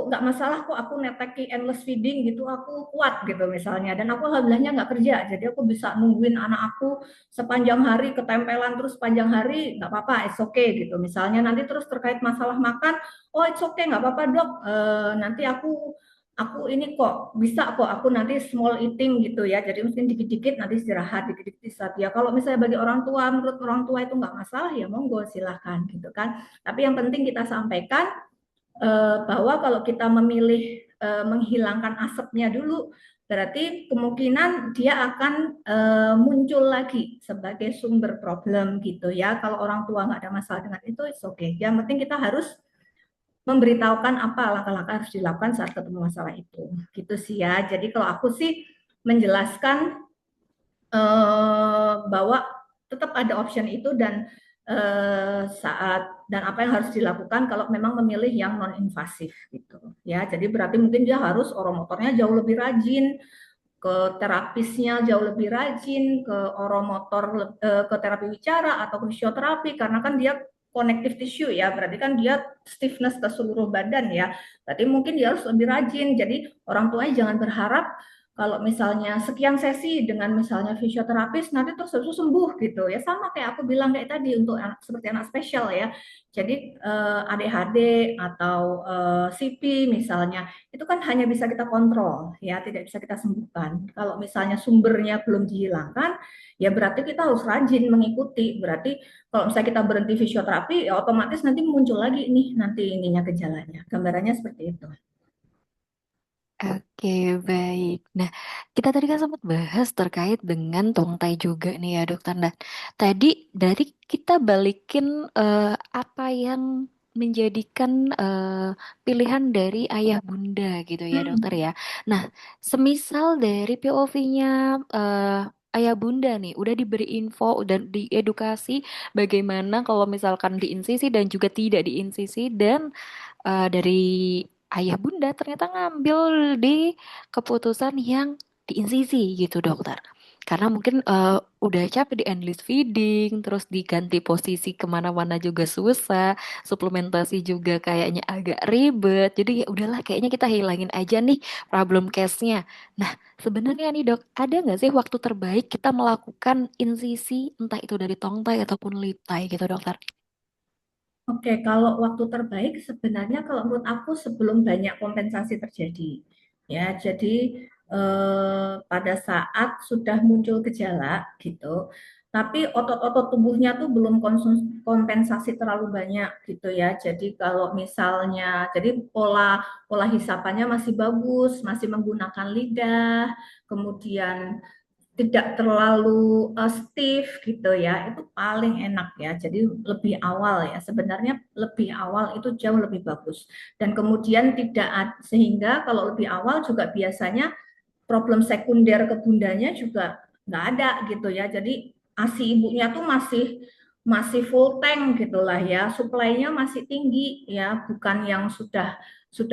Speaker 2: nggak masalah kok, aku neteki endless feeding gitu, aku kuat gitu misalnya, dan aku alhamdulillahnya nggak kerja, jadi aku bisa nungguin anak aku sepanjang hari, ketempelan terus sepanjang hari, nggak apa-apa, it's okay gitu misalnya. Nanti terus terkait masalah makan, oh it's okay, nggak apa-apa dok, nanti aku ini kok bisa kok, aku nanti small eating gitu ya, jadi mungkin dikit-dikit nanti istirahat, dikit-dikit istirahat ya. Kalau misalnya bagi orang tua, menurut orang tua itu nggak masalah ya monggo silahkan gitu kan. Tapi yang penting kita sampaikan bahwa kalau kita memilih menghilangkan asapnya dulu, berarti kemungkinan dia akan muncul lagi sebagai sumber problem gitu ya. Kalau orang tua nggak ada masalah dengan itu, it's okay. Yang penting kita harus memberitahukan apa langkah-langkah harus dilakukan saat ketemu masalah itu. Gitu sih ya. Jadi kalau aku sih menjelaskan bahwa tetap ada option itu dan dan apa yang harus dilakukan kalau memang memilih yang non invasif gitu ya. Jadi berarti mungkin dia harus oromotornya jauh lebih rajin, ke terapisnya jauh lebih rajin, ke oromotor, ke terapi bicara atau ke fisioterapi karena kan dia connective tissue ya, berarti kan dia stiffness ke seluruh badan ya. Berarti mungkin dia harus lebih rajin. Jadi orang tuanya jangan berharap kalau misalnya sekian sesi dengan misalnya fisioterapis nanti terus habis itu sembuh gitu ya, sama kayak aku bilang kayak tadi untuk anak seperti anak spesial ya. Jadi ADHD atau CP misalnya itu kan hanya bisa kita kontrol ya, tidak bisa kita sembuhkan. Kalau misalnya sumbernya belum dihilangkan ya berarti kita harus rajin mengikuti. Berarti kalau misalnya kita berhenti fisioterapi ya otomatis nanti muncul lagi nih nanti ininya gejalanya. Gambarannya seperti itu.
Speaker 1: Oke, baik. Nah, kita tadi kan sempat bahas terkait dengan tongtai juga nih ya, dokter. Nah, tadi dari kita balikin apa yang menjadikan pilihan dari ayah bunda gitu ya, dokter
Speaker 2: Hmm.
Speaker 1: ya. Nah, semisal dari POV-nya ayah bunda nih, udah diberi info, udah diedukasi bagaimana kalau misalkan diinsisi dan juga tidak diinsisi dan dari ayah bunda ternyata ngambil di keputusan yang diinsisi gitu dokter. Karena mungkin udah capek di endless feeding, terus diganti posisi kemana-mana juga susah, suplementasi juga kayaknya agak ribet. Jadi ya udahlah kayaknya kita hilangin aja nih problem case-nya. Nah sebenarnya nih dok, ada nggak sih waktu terbaik kita melakukan insisi entah itu dari tongtai ataupun lip tie gitu dokter?
Speaker 2: Oke, kalau waktu terbaik sebenarnya kalau menurut aku sebelum banyak kompensasi terjadi. Ya, jadi pada saat sudah muncul gejala gitu, tapi otot-otot tubuhnya tuh belum kompensasi terlalu banyak gitu ya. Jadi kalau misalnya, jadi pola pola hisapannya masih bagus, masih menggunakan lidah, kemudian tidak terlalu stiff gitu ya, itu paling enak ya. Jadi lebih awal ya, sebenarnya lebih awal itu jauh lebih bagus. Dan kemudian tidak sehingga kalau lebih awal juga biasanya problem sekunder ke bundanya juga nggak ada gitu ya. Jadi ASI ibunya tuh masih masih full tank gitulah ya, suplainya masih tinggi ya, bukan yang sudah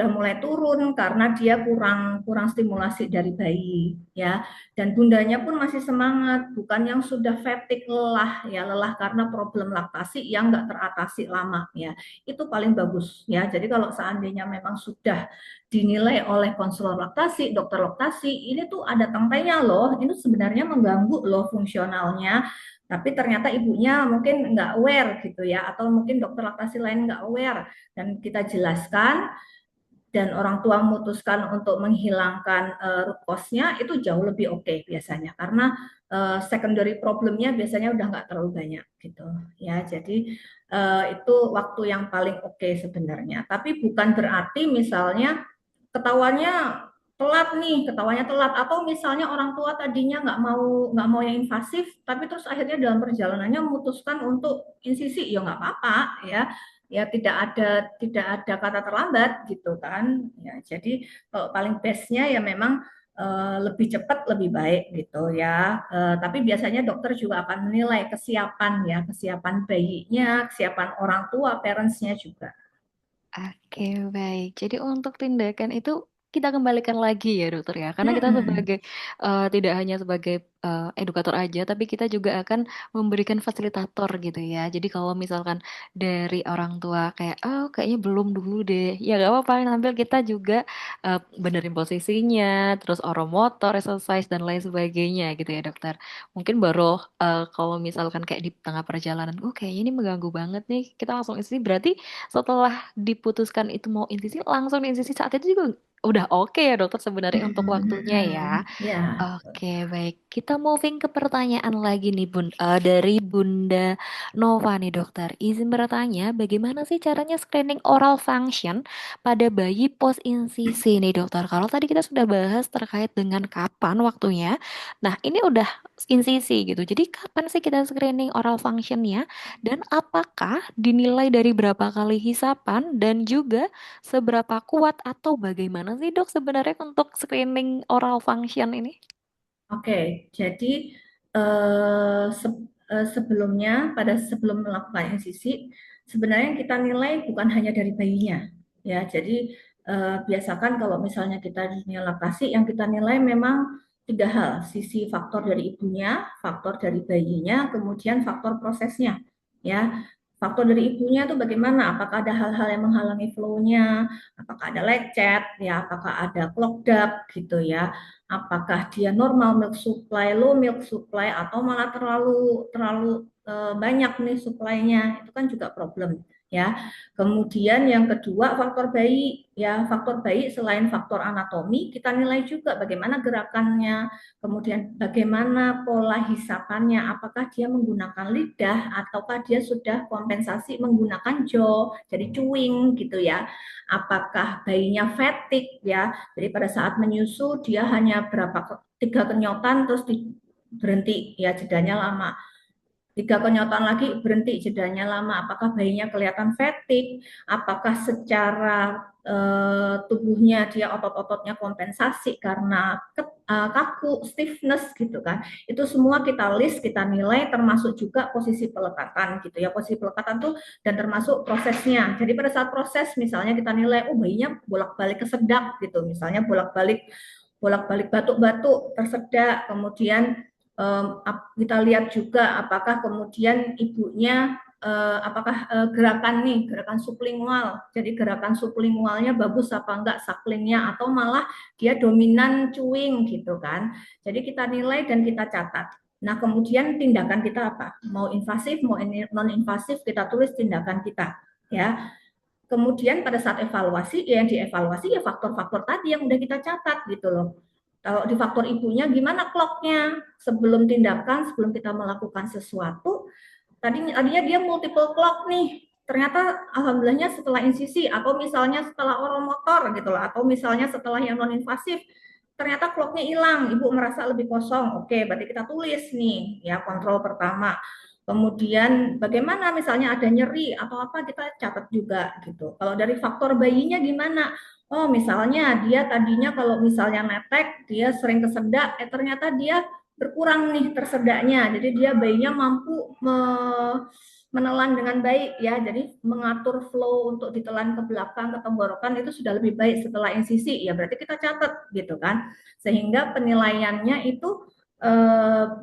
Speaker 2: mulai turun karena dia kurang kurang stimulasi dari bayi ya. Dan bundanya pun masih semangat, bukan yang sudah fatigue lelah ya, lelah karena problem laktasi yang nggak teratasi lama ya. Itu paling bagus ya. Jadi kalau seandainya memang sudah dinilai oleh konselor laktasi, dokter laktasi, ini tuh ada tangkainya loh, ini sebenarnya mengganggu loh fungsionalnya, tapi ternyata ibunya mungkin nggak aware gitu ya, atau mungkin dokter laktasi lain nggak aware, dan kita jelaskan, dan orang tua memutuskan untuk menghilangkan root cause-nya, itu jauh lebih oke biasanya, karena secondary problemnya biasanya udah nggak terlalu banyak gitu ya, jadi itu waktu yang paling oke sebenarnya, tapi bukan berarti misalnya ketahuannya telat nih, ketahuannya telat, atau misalnya orang tua tadinya nggak mau yang invasif, tapi terus akhirnya dalam perjalanannya memutuskan untuk insisi, ya nggak apa-apa ya, ya tidak ada kata terlambat gitu kan, ya jadi kalau paling bestnya ya memang lebih cepat lebih baik gitu ya. Tapi biasanya dokter juga akan menilai kesiapan ya, kesiapan bayinya, kesiapan orang tua, parentsnya juga.
Speaker 1: Oke, baik. Jadi untuk tindakan itu kita kembalikan lagi ya dokter ya. Karena kita
Speaker 2: Mm-mm.
Speaker 1: sebagai tidak hanya sebagai edukator aja, tapi kita juga akan memberikan fasilitator gitu ya. Jadi kalau misalkan dari orang tua kayak, oh kayaknya belum dulu deh, ya gak apa-apa. Sambil kita juga benerin posisinya, terus oromotor, exercise dan lain sebagainya gitu ya dokter. Mungkin baru kalau misalkan kayak di tengah perjalanan, oh kayaknya ini mengganggu banget nih, kita langsung isi. Berarti setelah diputuskan itu mau insisi langsung diinsisi saat itu juga udah oke ya dokter sebenarnya untuk waktunya ya.
Speaker 2: Ya,
Speaker 1: Oke, baik. Kita moving ke pertanyaan lagi nih, Bun. Dari Bunda Nova nih, dokter. Izin bertanya, bagaimana sih caranya screening oral function pada bayi post insisi nih, dokter? Kalau tadi kita sudah bahas terkait dengan kapan waktunya. Nah, ini udah insisi gitu. Jadi, kapan sih kita screening oral functionnya? Dan apakah dinilai dari berapa kali hisapan dan juga seberapa kuat atau bagaimana sih, dok, sebenarnya untuk screening oral function ini?
Speaker 2: oke, jadi sebelumnya sebelum melakukan insisi, sebenarnya yang kita nilai bukan hanya dari bayinya, ya. Jadi biasakan kalau misalnya kita di dunia laktasi, yang kita nilai memang tiga hal: sisi faktor dari ibunya, faktor dari bayinya, kemudian faktor prosesnya, ya. Faktor dari ibunya itu bagaimana? Apakah ada hal-hal yang menghalangi flow-nya? Apakah ada lecet? Ya, apakah ada clog duct gitu ya? Apakah dia normal milk supply, low milk supply, atau malah terlalu terlalu banyak nih supply-nya, itu kan juga problem ya. Kemudian yang kedua faktor bayi, ya faktor bayi selain faktor anatomi kita nilai juga bagaimana gerakannya, kemudian bagaimana pola hisapannya, apakah dia menggunakan lidah ataukah dia sudah kompensasi menggunakan jaw, jadi chewing gitu ya. Apakah bayinya fatigue ya, jadi pada saat menyusu dia hanya tiga kenyotan terus berhenti ya, jedanya lama. Tiga kenyotan lagi berhenti, jedanya lama. Apakah bayinya kelihatan fatigue? Apakah secara tubuhnya dia otot-ototnya kompensasi karena kaku, stiffness gitu kan? Itu semua kita list, kita nilai, termasuk juga posisi pelekatan gitu ya. Posisi pelekatan tuh dan termasuk prosesnya. Jadi pada saat proses misalnya kita nilai, oh bayinya bolak-balik kesedak gitu, misalnya bolak-balik batuk-batuk tersedak, kemudian kita lihat juga apakah kemudian ibunya apakah gerakan sublingual, jadi gerakan sublingualnya bagus apa enggak, sucklingnya, atau malah dia dominan chewing gitu kan. Jadi kita nilai dan kita catat. Nah kemudian tindakan kita apa, mau invasif mau non invasif, kita tulis tindakan kita ya. Kemudian pada saat evaluasi, ya yang dievaluasi ya faktor-faktor tadi yang udah kita catat gitu loh. Kalau di faktor ibunya gimana clocknya sebelum tindakan, sebelum kita melakukan sesuatu, tadinya dia multiple clock nih. Ternyata alhamdulillahnya setelah insisi atau misalnya setelah oromotor gitu loh, atau misalnya setelah yang non invasif, ternyata clocknya hilang, ibu merasa lebih kosong. Oke, berarti kita tulis nih ya kontrol pertama. Kemudian bagaimana misalnya ada nyeri atau apa, kita catat juga gitu. Kalau dari faktor bayinya gimana? Oh, misalnya dia tadinya kalau misalnya netek, dia sering kesedak, ternyata dia berkurang nih tersedaknya. Jadi dia bayinya mampu menelan dengan baik ya. Jadi mengatur flow untuk ditelan ke belakang ke tenggorokan itu sudah lebih baik setelah insisi. Ya berarti kita catat gitu kan. Sehingga penilaiannya itu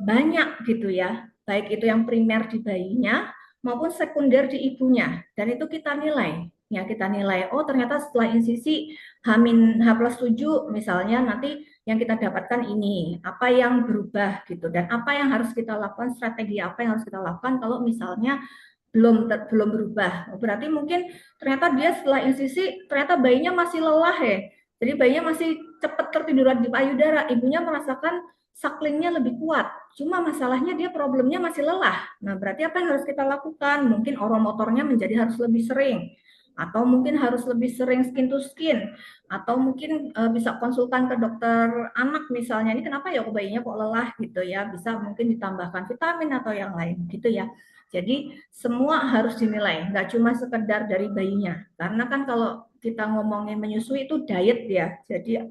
Speaker 2: banyak gitu ya. Baik itu yang primer di bayinya maupun sekunder di ibunya. Dan itu kita nilai. Ya, kita nilai, oh ternyata setelah insisi H+7 misalnya nanti yang kita dapatkan ini, apa yang berubah gitu, dan apa yang harus kita lakukan, strategi apa yang harus kita lakukan kalau misalnya belum berubah. Berarti mungkin ternyata dia setelah insisi ternyata bayinya masih lelah ya. Jadi bayinya masih cepat tertiduran di payudara, ibunya merasakan sucklingnya lebih kuat. Cuma masalahnya dia problemnya masih lelah. Nah, berarti apa yang harus kita lakukan? Mungkin oromotornya menjadi harus lebih sering, atau mungkin harus lebih sering skin to skin, atau mungkin bisa konsultan ke dokter anak misalnya, ini kenapa ya bayinya kok lelah gitu ya, bisa mungkin ditambahkan vitamin atau yang lain gitu ya. Jadi semua harus dinilai, nggak cuma sekedar dari bayinya. Karena kan kalau kita ngomongin menyusui itu diet ya, jadi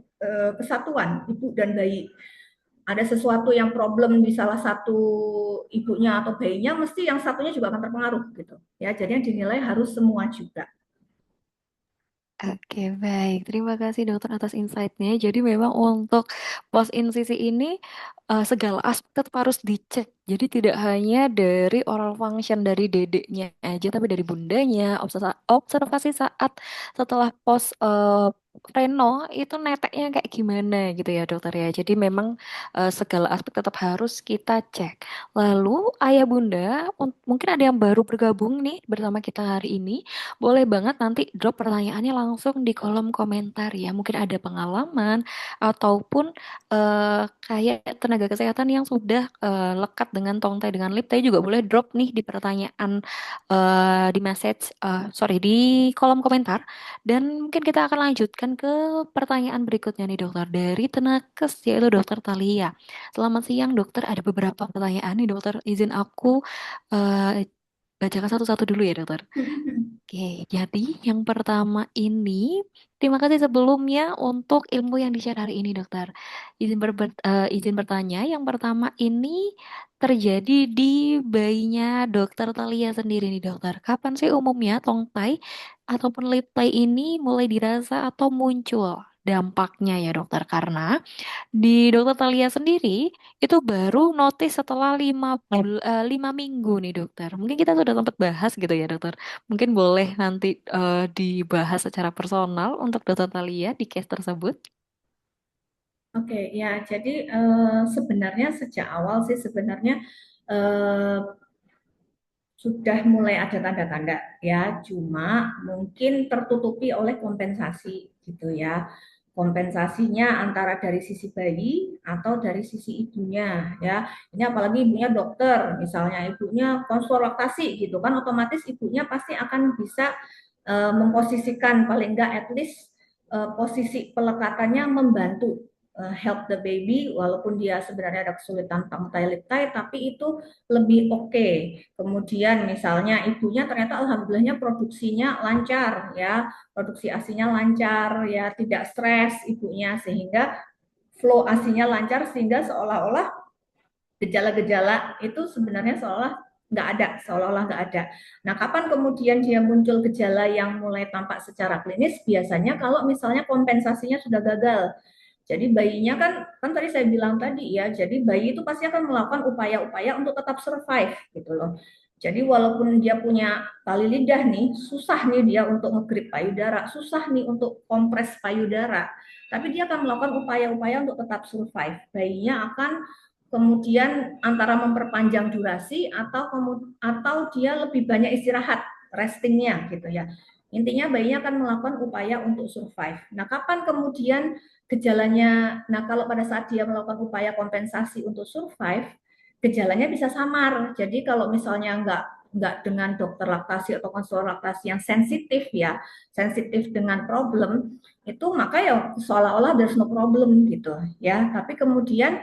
Speaker 2: kesatuan ibu dan bayi. Ada sesuatu yang problem di salah satu ibunya atau bayinya, mesti yang satunya juga akan terpengaruh gitu. Ya, jadi yang dinilai harus semua juga.
Speaker 1: Oke, baik. Terima kasih dokter atas insight-nya. Jadi memang untuk post insisi ini segala aspek tetap harus dicek. Jadi tidak hanya dari oral function dari dedeknya aja, tapi dari bundanya, observasi saat setelah post Reno itu neteknya kayak gimana gitu ya dokter ya. Jadi memang segala aspek tetap harus kita cek. Lalu ayah bunda, mungkin ada yang baru bergabung nih bersama kita hari ini. Boleh banget nanti drop pertanyaannya langsung di kolom komentar ya. Mungkin ada pengalaman ataupun kayak tenaga kesehatan yang sudah lekat dengan tongtai dengan lip, juga boleh drop nih di pertanyaan di message, sorry di kolom komentar. Dan mungkin kita akan lanjutkan ke pertanyaan berikutnya nih dokter dari Tenakes yaitu dokter Talia. Selamat siang dokter, ada beberapa pertanyaan nih dokter. Izin aku eh, bacakan satu-satu dulu ya dokter. Oke, jadi yang pertama ini, terima kasih sebelumnya untuk ilmu yang di-share hari ini, dokter. Izin bertanya, yang pertama ini terjadi di bayinya dokter Talia sendiri nih, dokter. Kapan sih umumnya tongtai ataupun lip play ini mulai dirasa atau muncul dampaknya ya, dokter? Karena di dokter Talia sendiri itu baru notice setelah 5 minggu nih dokter. Mungkin kita sudah sempat bahas gitu ya dokter. Mungkin boleh nanti dibahas secara personal untuk dokter Talia di case tersebut.
Speaker 2: Oke, ya, jadi sebenarnya sejak awal sih sebenarnya eh, sudah mulai ada tanda-tanda ya, cuma mungkin tertutupi oleh kompensasi gitu ya. Kompensasinya antara dari sisi bayi atau dari sisi ibunya ya. Ini apalagi ibunya dokter, misalnya ibunya konselor laktasi gitu kan, otomatis ibunya pasti akan bisa memposisikan paling enggak at least posisi pelekatannya membantu help the baby walaupun dia sebenarnya ada kesulitan tongue lip tie tapi itu lebih oke. Kemudian misalnya ibunya ternyata alhamdulillahnya produksinya lancar ya, produksi ASINya lancar ya, tidak stres ibunya sehingga flow ASINya lancar sehingga seolah-olah gejala-gejala itu sebenarnya seolah-olah nggak ada. Nah, kapan kemudian dia muncul gejala yang mulai tampak secara klinis? Biasanya kalau misalnya kompensasinya sudah gagal. Jadi bayinya kan kan tadi saya bilang tadi ya, jadi bayi itu pasti akan melakukan upaya-upaya untuk tetap survive gitu loh. Jadi walaupun dia punya tali lidah nih, susah nih dia untuk ngegrip payudara, susah nih untuk kompres payudara, tapi dia akan melakukan upaya-upaya untuk tetap survive. Bayinya akan kemudian antara memperpanjang durasi atau dia lebih banyak istirahat, restingnya gitu ya. Intinya bayinya akan melakukan upaya untuk survive. Nah, kapan kemudian gejalanya, nah kalau pada saat dia melakukan upaya kompensasi untuk survive, gejalanya bisa samar. Jadi kalau misalnya nggak dengan dokter laktasi atau konselor laktasi yang sensitif ya, sensitif dengan problem, itu maka ya seolah-olah there's no problem gitu ya. Tapi kemudian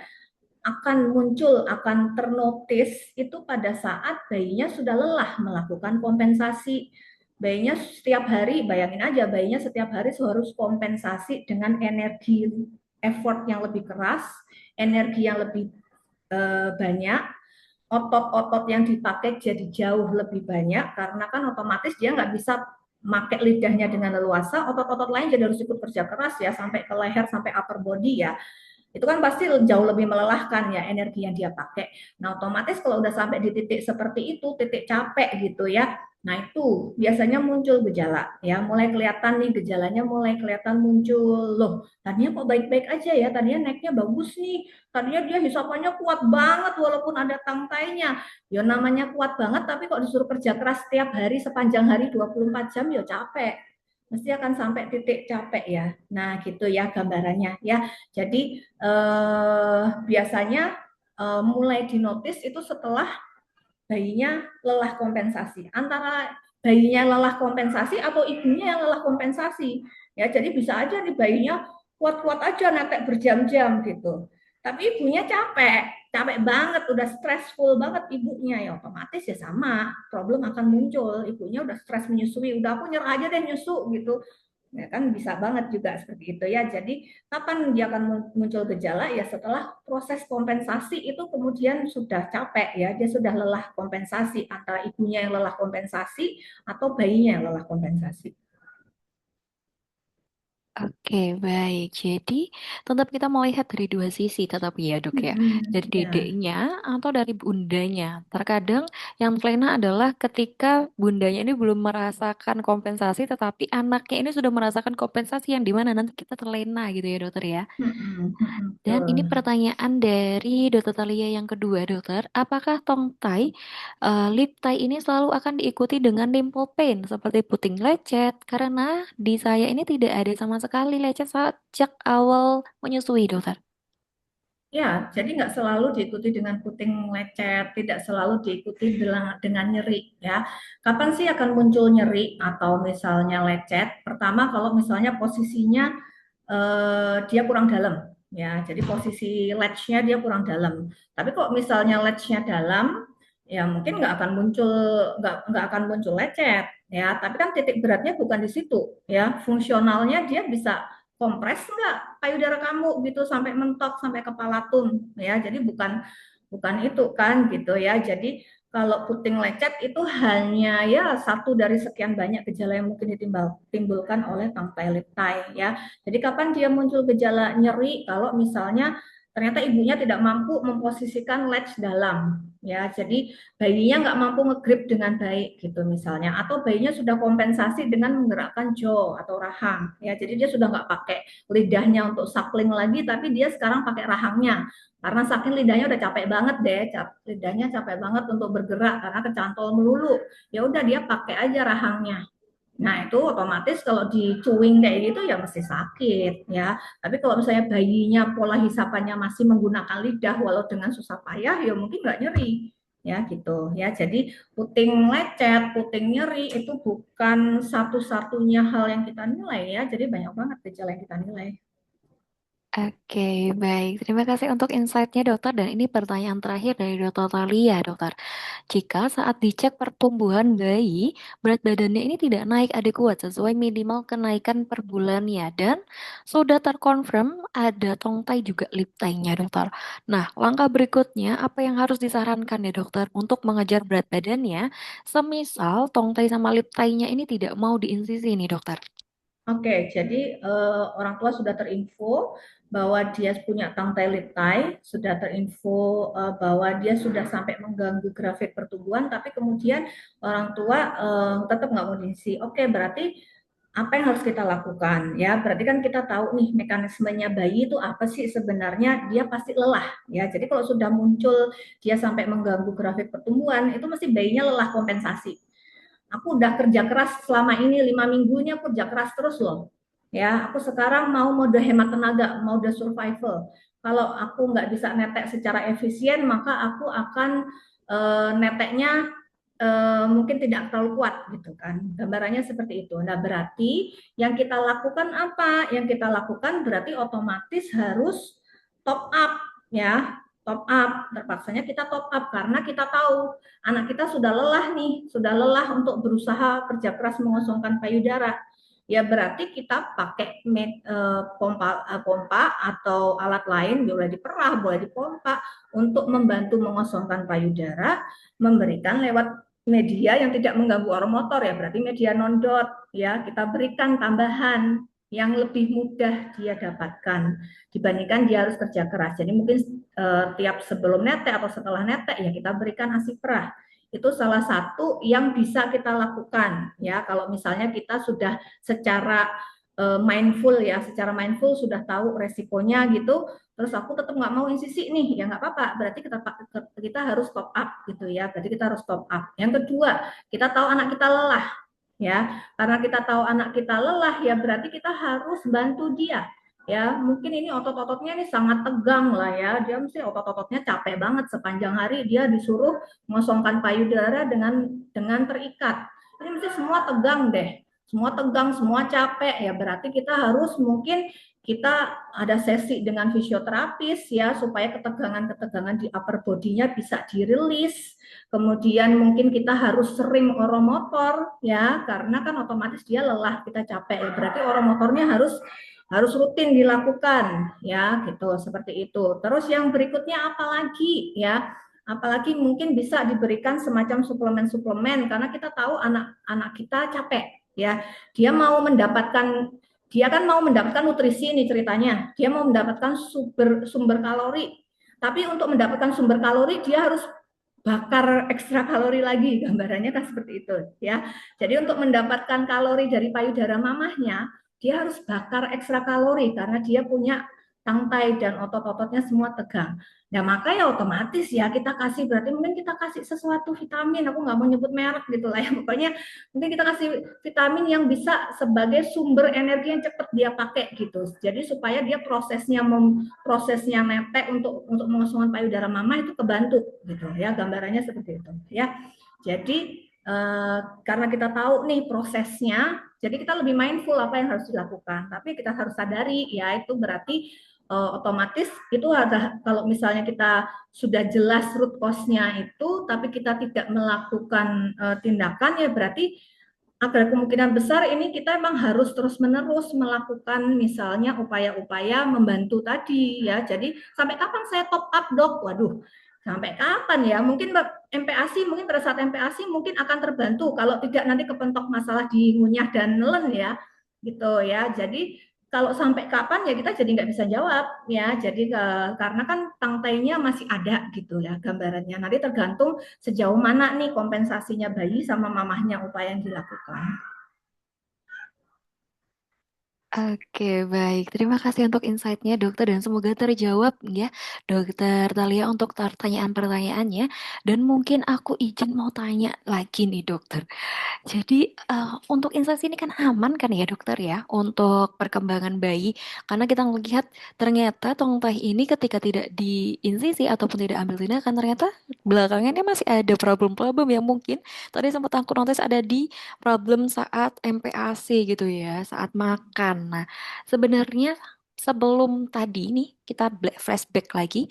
Speaker 2: akan muncul, akan ternotis itu pada saat bayinya sudah lelah melakukan kompensasi. Bayinya setiap hari, bayangin aja, bayinya setiap hari harus kompensasi dengan energi effort yang lebih keras, energi yang lebih banyak, otot-otot yang dipakai jadi jauh lebih banyak, karena kan otomatis dia nggak bisa pakai lidahnya dengan leluasa, otot-otot lain jadi harus ikut kerja keras ya, sampai ke leher, sampai upper body ya, itu kan pasti jauh lebih melelahkan ya energi yang dia pakai. Nah, otomatis kalau udah sampai di titik seperti itu, titik capek gitu ya. Nah, itu biasanya muncul gejala ya, mulai kelihatan nih gejalanya mulai kelihatan muncul. Loh, tadinya kok baik-baik aja ya, tadinya naiknya bagus nih. Tadinya dia hisapannya kuat banget walaupun ada tangkainya. Ya namanya kuat banget tapi kok disuruh kerja keras setiap hari sepanjang hari 24 jam ya capek, mesti akan sampai titik capek ya. Nah, gitu ya gambarannya ya. Jadi biasanya mulai dinotis itu setelah bayinya lelah kompensasi. Antara bayinya lelah kompensasi atau ibunya yang lelah kompensasi. Ya, jadi bisa aja nih bayinya kuat-kuat aja netek berjam-jam gitu. Tapi ibunya capek, capek banget, udah stressful banget ibunya ya otomatis ya sama, problem akan muncul. Ibunya udah stres menyusui, udah aku nyerah aja deh nyusu gitu. Ya kan bisa banget juga seperti itu ya. Jadi kapan dia akan muncul gejala ya setelah proses kompensasi itu kemudian sudah capek ya, dia sudah lelah kompensasi antara ibunya yang lelah kompensasi atau bayinya yang lelah kompensasi.
Speaker 1: Oke, baik. Jadi, tetap kita melihat dari dua sisi, tetap ya, Dok ya. Dari
Speaker 2: Ya.
Speaker 1: dedeknya atau dari bundanya. Terkadang yang terlena adalah ketika bundanya ini belum merasakan kompensasi, tetapi anaknya ini sudah merasakan kompensasi yang dimana nanti kita terlena gitu ya, dokter ya. Dan ini
Speaker 2: Betul.
Speaker 1: pertanyaan dari Dokter Talia yang kedua, dokter. Apakah tongtai, lip tie ini selalu akan diikuti dengan dimple pain seperti puting lecet? Karena di saya ini tidak ada sama sekali lecet sejak awal menyusui, dokter.
Speaker 2: Ya, jadi nggak selalu diikuti dengan puting lecet, tidak selalu diikuti dengan nyeri ya. Kapan sih akan muncul nyeri atau misalnya lecet? Pertama kalau misalnya posisinya dia kurang dalam ya. Jadi posisi latch-nya dia kurang dalam. Tapi kok misalnya latch-nya dalam, ya mungkin nggak akan muncul lecet ya. Tapi kan titik beratnya bukan di situ ya. Fungsionalnya dia bisa kompres nggak payudara kamu gitu sampai mentok sampai kepala tum ya. Jadi bukan bukan itu kan gitu ya. Jadi kalau puting lecet itu hanya ya satu dari sekian banyak gejala yang mungkin ditimbulkan oleh tangkai lip tie ya. Jadi kapan dia muncul gejala nyeri kalau misalnya ternyata ibunya tidak mampu memposisikan latch dalam ya. Jadi bayinya nggak mampu ngegrip dengan baik gitu misalnya, atau bayinya sudah kompensasi dengan menggerakkan jaw atau rahang ya. Jadi dia sudah nggak pakai lidahnya untuk suckling lagi, tapi dia sekarang pakai rahangnya karena saking lidahnya udah capek banget deh, lidahnya capek banget untuk bergerak karena kecantol melulu. Ya udah dia pakai aja rahangnya. Nah, itu otomatis kalau dicuing kayak gitu ya mesti sakit ya. Tapi kalau misalnya bayinya pola hisapannya masih menggunakan lidah walau dengan susah payah ya mungkin nggak nyeri ya gitu ya. Jadi puting lecet, puting nyeri itu bukan satu-satunya hal yang kita nilai ya. Jadi banyak banget gejala yang kita nilai.
Speaker 1: Oke, baik. Terima kasih untuk insight-nya, dokter. Dan ini pertanyaan terakhir dari dokter Talia, dokter. Jika saat dicek pertumbuhan bayi, berat badannya ini tidak naik adekuat sesuai minimal kenaikan per bulannya dan sudah terkonfirm ada tongtai juga lip tie-nya, dokter. Nah, langkah berikutnya apa yang harus disarankan ya, dokter, untuk mengejar berat badannya, semisal tongtai sama lip tie-nya ini tidak mau diinsisi nih, dokter.
Speaker 2: Oke, jadi orang tua sudah terinfo bahwa dia punya tangkai litai, sudah terinfo bahwa dia sudah sampai mengganggu grafik pertumbuhan, tapi kemudian orang tua tetap nggak mau diisi. Oke, berarti apa yang harus kita lakukan? Ya, berarti kan kita tahu nih mekanismenya bayi itu apa sih sebenarnya? Dia pasti lelah, ya. Jadi kalau sudah muncul dia sampai mengganggu grafik pertumbuhan, itu mesti bayinya lelah kompensasi. Aku udah kerja keras selama ini 5 minggu ini aku kerja keras terus loh ya. Aku sekarang mau mode hemat tenaga, mode survival. Kalau aku nggak bisa netek secara efisien maka aku akan neteknya mungkin tidak terlalu kuat gitu kan, gambarannya seperti itu. Nah berarti yang kita lakukan apa, yang kita lakukan berarti otomatis harus top up ya, top up, terpaksanya kita top up karena kita tahu anak kita sudah lelah nih, sudah lelah untuk berusaha kerja keras mengosongkan payudara. Ya berarti kita pakai pompa atau alat lain, boleh diperah, boleh dipompa untuk membantu mengosongkan payudara, memberikan lewat media yang tidak mengganggu orang motor ya, berarti media non dot ya, kita berikan tambahan yang lebih mudah dia dapatkan dibandingkan dia harus kerja keras. Jadi mungkin tiap sebelum netek atau setelah netek ya kita berikan ASI perah. Itu salah satu yang bisa kita lakukan ya kalau misalnya kita sudah secara mindful ya, secara mindful sudah tahu resikonya gitu. Terus aku tetap nggak mau insisi nih, ya nggak apa-apa. Berarti kita harus top up gitu ya. Berarti kita harus top up. Yang kedua, kita tahu anak kita lelah ya. Karena kita tahu anak kita lelah ya berarti kita harus bantu dia ya. Mungkin ini otot-ototnya ini sangat tegang lah ya, dia mesti otot-ototnya capek banget sepanjang hari dia disuruh mengosongkan payudara dengan terikat, ini mesti semua tegang deh, semua tegang, semua capek ya. Berarti kita harus mungkin kita ada sesi dengan fisioterapis ya supaya ketegangan-ketegangan di upper body-nya bisa dirilis. Kemudian mungkin kita harus sering oromotor ya karena kan otomatis dia lelah, kita capek ya. Berarti oromotornya harus rutin dilakukan ya gitu, seperti itu. Terus yang berikutnya apalagi ya, apalagi mungkin bisa diberikan semacam suplemen-suplemen karena kita tahu anak-anak kita capek ya, dia mau mendapatkan Dia kan mau mendapatkan nutrisi nih ceritanya, dia mau mendapatkan sumber sumber kalori, tapi untuk mendapatkan sumber kalori dia harus bakar ekstra kalori lagi, gambarannya kan seperti itu ya. Jadi untuk mendapatkan kalori dari payudara mamahnya, dia harus bakar ekstra kalori karena dia punya tangkai dan otot-ototnya semua tegang. Nah, maka ya otomatis ya kita kasih, berarti mungkin kita kasih sesuatu vitamin, aku nggak mau nyebut merek gitu lah ya, pokoknya mungkin kita kasih vitamin yang bisa sebagai sumber energi yang cepat dia pakai gitu. Jadi supaya dia prosesnya netek untuk mengosongkan payudara mama itu kebantu gitu ya, gambarannya seperti itu ya. Jadi karena kita tahu nih prosesnya, jadi kita lebih mindful apa yang harus dilakukan. Tapi kita harus sadari ya itu berarti otomatis itu ada, kalau misalnya kita sudah jelas root cause-nya itu, tapi kita tidak melakukan tindakan ya berarti ada kemungkinan besar ini kita memang harus terus-menerus melakukan misalnya upaya-upaya membantu tadi ya. Jadi sampai kapan saya top up dok? Waduh, sampai kapan ya? Mungkin MPASI, mungkin pada saat MPASI mungkin akan terbantu. Kalau tidak nanti kepentok masalah di ngunyah dan nelen ya, gitu ya. Jadi kalau sampai kapan ya kita jadi nggak bisa jawab ya. Jadi karena kan tangtainya masih ada gitu ya gambarannya. Nanti tergantung sejauh mana nih kompensasinya bayi sama mamahnya upaya yang dilakukan.
Speaker 1: Oke, baik. Terima kasih untuk insight-nya, dokter, dan semoga terjawab ya, dokter Talia, untuk pertanyaan-pertanyaannya. Dan mungkin aku izin mau tanya lagi nih, dokter. Jadi untuk instansi ini kan aman kan ya dokter ya untuk perkembangan bayi, karena kita melihat ternyata tongteh ini ketika tidak diinsisi ataupun tidak ambil tindakan, ternyata belakangan dia masih ada problem-problem yang mungkin tadi sempat aku notice ada di problem saat MPAC gitu ya, saat makan. Nah, sebenarnya sebelum tadi nih kita flashback lagi,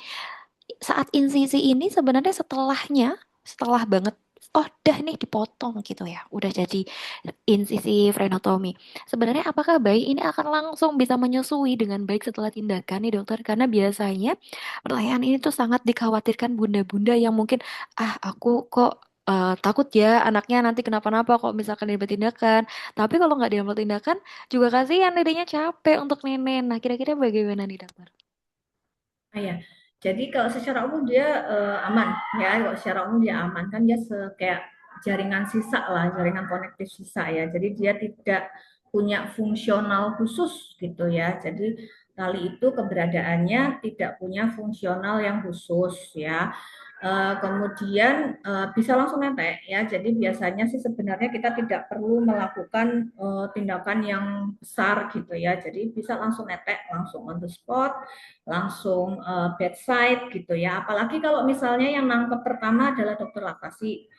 Speaker 1: saat insisi ini sebenarnya setelah banget, oh dah nih dipotong gitu ya udah jadi insisi frenotomi, sebenarnya apakah bayi ini akan langsung bisa menyusui dengan baik setelah tindakan nih dokter, karena biasanya pertanyaan ini tuh sangat dikhawatirkan bunda-bunda yang mungkin aku kok takut ya anaknya nanti kenapa-napa kok misalkan diambil tindakan, tapi kalau nggak diambil tindakan juga kasihan dedenya capek untuk nenek. Nah, kira-kira bagaimana nih dokter?
Speaker 2: Nah, ya. Jadi kalau secara umum dia aman ya, kalau secara umum dia aman kan dia kayak jaringan sisa lah, jaringan konektif sisa ya. Jadi dia tidak punya fungsional khusus gitu ya. Jadi tali itu keberadaannya tidak punya fungsional yang khusus ya. Kemudian bisa langsung netek ya. Jadi biasanya sih sebenarnya kita tidak perlu melakukan tindakan yang besar gitu ya. Jadi bisa langsung netek, langsung on the spot, langsung bedside gitu ya. Apalagi kalau misalnya yang nangkep pertama adalah dokter laktasi.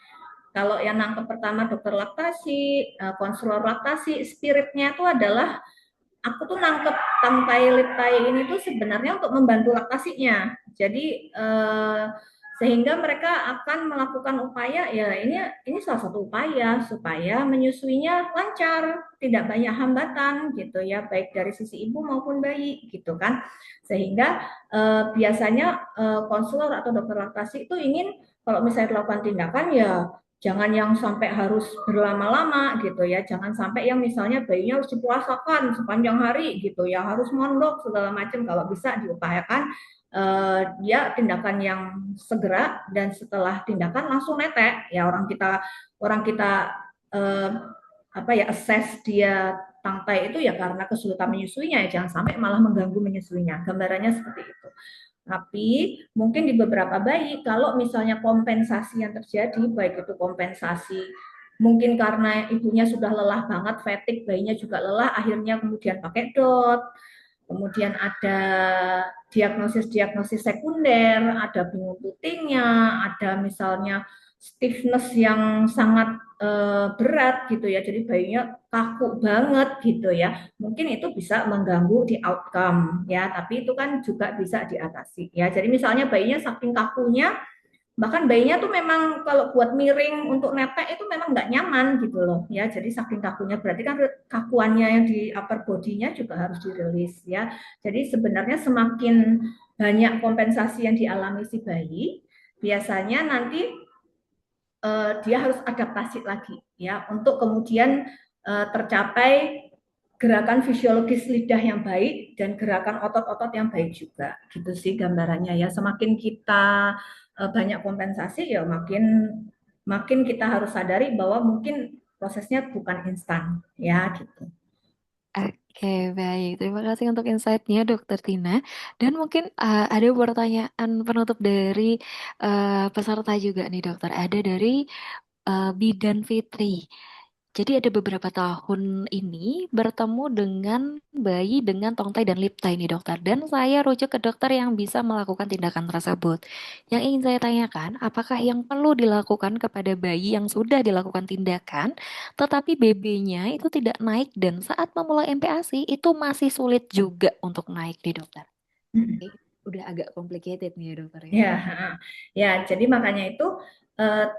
Speaker 2: Kalau yang nangkep pertama dokter laktasi, konselor laktasi, spiritnya itu adalah aku tuh nangkep tangkai liptai ini tuh sebenarnya untuk membantu laktasinya. Jadi sehingga mereka akan melakukan upaya ya ini salah satu upaya supaya menyusuinya lancar, tidak banyak hambatan gitu ya, baik dari sisi ibu maupun bayi gitu kan. Sehingga biasanya konselor atau dokter laktasi itu ingin kalau misalnya dilakukan tindakan ya jangan yang sampai harus berlama-lama gitu ya, jangan sampai yang misalnya bayinya harus dipuasakan sepanjang hari gitu ya, harus mondok segala macam. Kalau bisa diupayakan dia tindakan yang segera dan setelah tindakan langsung netek ya, orang kita eh, apa ya assess dia tangtai itu ya karena kesulitan menyusuinya ya, jangan sampai malah mengganggu menyusuinya, gambarannya seperti itu. Tapi mungkin di beberapa bayi, kalau misalnya kompensasi yang terjadi, baik itu kompensasi mungkin karena ibunya sudah lelah banget, fatigue, bayinya juga lelah, akhirnya kemudian pakai dot, kemudian ada diagnosis-diagnosis sekunder, ada bingung putingnya, ada misalnya stiffness yang sangat berat gitu ya, jadi bayinya kaku banget gitu ya, mungkin itu bisa mengganggu di outcome ya, tapi itu kan juga bisa diatasi ya. Jadi misalnya bayinya saking kakunya, bahkan bayinya tuh memang kalau buat miring untuk netek itu memang nggak nyaman gitu loh ya, jadi saking kakunya berarti kan kakuannya yang di upper body-nya juga harus dirilis ya. Jadi sebenarnya semakin banyak kompensasi yang dialami si bayi, biasanya nanti dia harus adaptasi lagi ya untuk kemudian tercapai gerakan fisiologis lidah yang baik dan gerakan otot-otot yang baik juga. Gitu sih gambarannya ya. Semakin kita banyak kompensasi ya makin makin kita harus sadari bahwa mungkin prosesnya bukan instan ya gitu.
Speaker 1: Oke, baik. Terima kasih untuk insight-nya, Dokter Tina. Dan mungkin ada pertanyaan penutup dari peserta juga nih, Dokter. Ada dari Bidan Fitri. Jadi ada beberapa tahun ini bertemu dengan bayi dengan tongtai dan liptai nih dokter. Dan saya rujuk ke dokter yang bisa melakukan tindakan tersebut. Yang ingin saya tanyakan, apakah yang perlu dilakukan kepada bayi yang sudah dilakukan tindakan, tetapi BB-nya itu tidak naik dan saat memulai MPASI itu masih sulit juga untuk naik nih dokter. Oke, udah agak complicated nih ya dokter ya.
Speaker 2: Ya, ya. Jadi makanya itu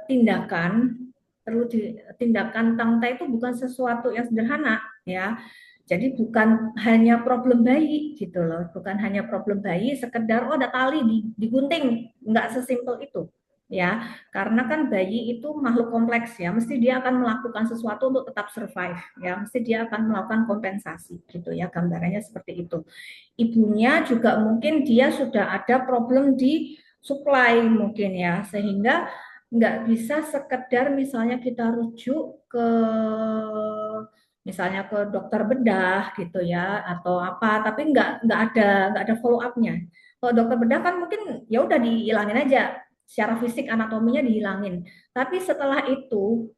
Speaker 2: tindakan tindakan tangta itu bukan sesuatu yang sederhana ya. Jadi bukan hanya problem bayi gitu loh, bukan hanya problem bayi sekedar oh ada tali digunting, nggak sesimpel itu ya. Karena kan bayi itu makhluk kompleks ya, mesti dia akan melakukan sesuatu untuk tetap survive ya, mesti dia akan melakukan kompensasi gitu ya, gambarannya seperti itu. Ibunya juga mungkin dia sudah ada problem di supply mungkin ya, sehingga nggak bisa sekedar misalnya kita rujuk ke misalnya ke dokter bedah gitu ya atau apa, tapi nggak ada follow up-nya. Kalau dokter bedah kan mungkin ya udah dihilangin aja secara fisik anatominya dihilangin, tapi setelah itu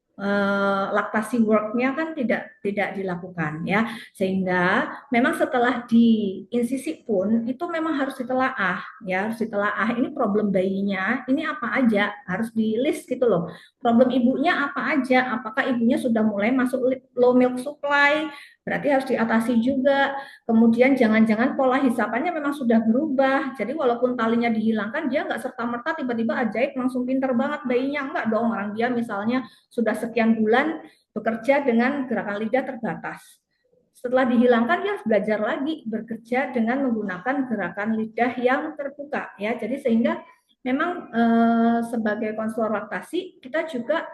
Speaker 2: laktasi work-nya kan tidak dilakukan ya, sehingga memang setelah di insisi pun itu memang harus ditelaah ya, harus ditelaah ini problem bayinya ini apa aja, harus di list gitu loh. Problem ibunya apa aja, apakah ibunya sudah mulai masuk low milk supply, berarti harus diatasi juga. Kemudian jangan-jangan pola hisapannya memang sudah berubah. Jadi walaupun talinya dihilangkan, dia nggak serta-merta tiba-tiba ajaib langsung pinter banget bayinya. Enggak dong, orang dia misalnya sudah sekian bulan bekerja dengan gerakan lidah terbatas. Setelah dihilangkan dia harus belajar lagi bekerja dengan menggunakan gerakan lidah yang terbuka ya. Jadi sehingga memang sebagai konselor laktasi kita juga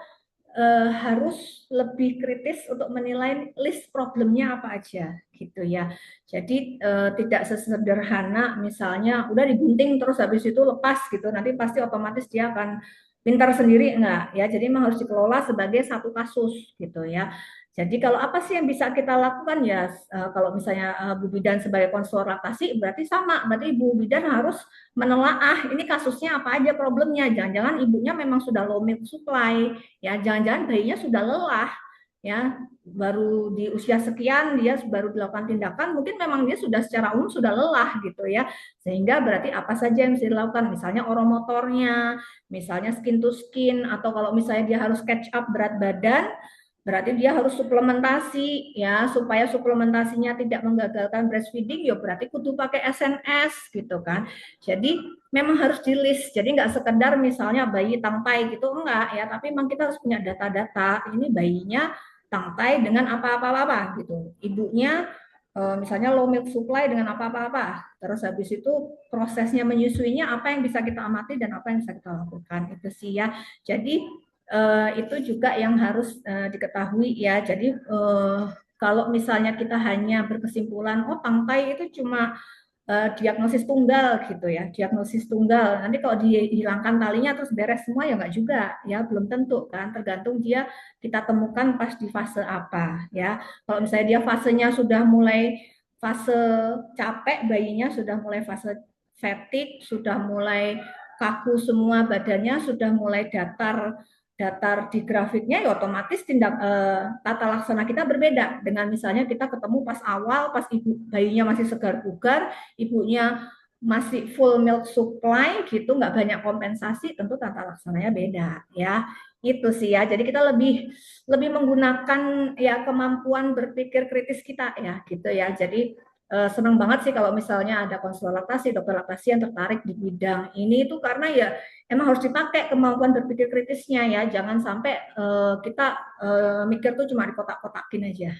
Speaker 2: harus lebih kritis untuk menilai list problemnya apa aja gitu ya. Jadi tidak sesederhana misalnya udah digunting terus habis itu lepas gitu, nanti pasti otomatis dia akan pintar sendiri enggak ya. Jadi memang harus dikelola sebagai satu kasus gitu ya. Jadi kalau apa sih yang bisa kita lakukan ya, kalau misalnya Bu Bidan sebagai konselor laktasi berarti sama, berarti Bu Bidan harus menelaah ini kasusnya apa aja problemnya. Jangan-jangan ibunya memang sudah low milk supply, ya jangan-jangan bayinya sudah lelah, ya baru di usia sekian dia baru dilakukan tindakan, mungkin memang dia sudah secara umum sudah lelah gitu ya, sehingga berarti apa saja yang bisa dilakukan, misalnya oromotornya, misalnya skin to skin, atau kalau misalnya dia harus catch up berat badan, berarti dia harus suplementasi ya, supaya suplementasinya tidak menggagalkan breastfeeding ya berarti kudu pakai SNS gitu kan. Jadi memang harus di list, jadi nggak sekedar misalnya bayi tangtai gitu enggak ya, tapi memang kita harus punya data-data ini bayinya tangtai dengan apa-apa gitu, ibunya misalnya low milk supply dengan apa-apa, terus habis itu prosesnya menyusuinya apa yang bisa kita amati dan apa yang bisa kita lakukan, itu sih ya. Jadi itu juga yang harus diketahui ya. Jadi kalau misalnya kita hanya berkesimpulan oh tangkai itu cuma diagnosis tunggal gitu ya, diagnosis tunggal. Nanti kalau dihilangkan talinya terus beres semua ya nggak juga ya, belum tentu kan. Tergantung dia kita temukan pas di fase apa ya. Kalau misalnya dia fasenya sudah mulai fase capek, bayinya sudah mulai fase fatigue, sudah mulai kaku semua badannya, sudah mulai datar datar di grafiknya ya otomatis tata laksana kita berbeda dengan misalnya kita ketemu pas awal pas ibu bayinya masih segar bugar, ibunya masih full milk supply gitu, nggak banyak kompensasi, tentu tata laksananya beda ya. Itu sih ya, jadi kita lebih lebih menggunakan ya kemampuan berpikir kritis kita ya gitu ya. Jadi senang banget sih kalau misalnya ada konselor laktasi, dokter laktasi yang tertarik di bidang ini itu karena ya emang harus dipakai kemampuan berpikir kritisnya ya. Jangan sampai kita mikir tuh cuma di kotak-kotakin aja.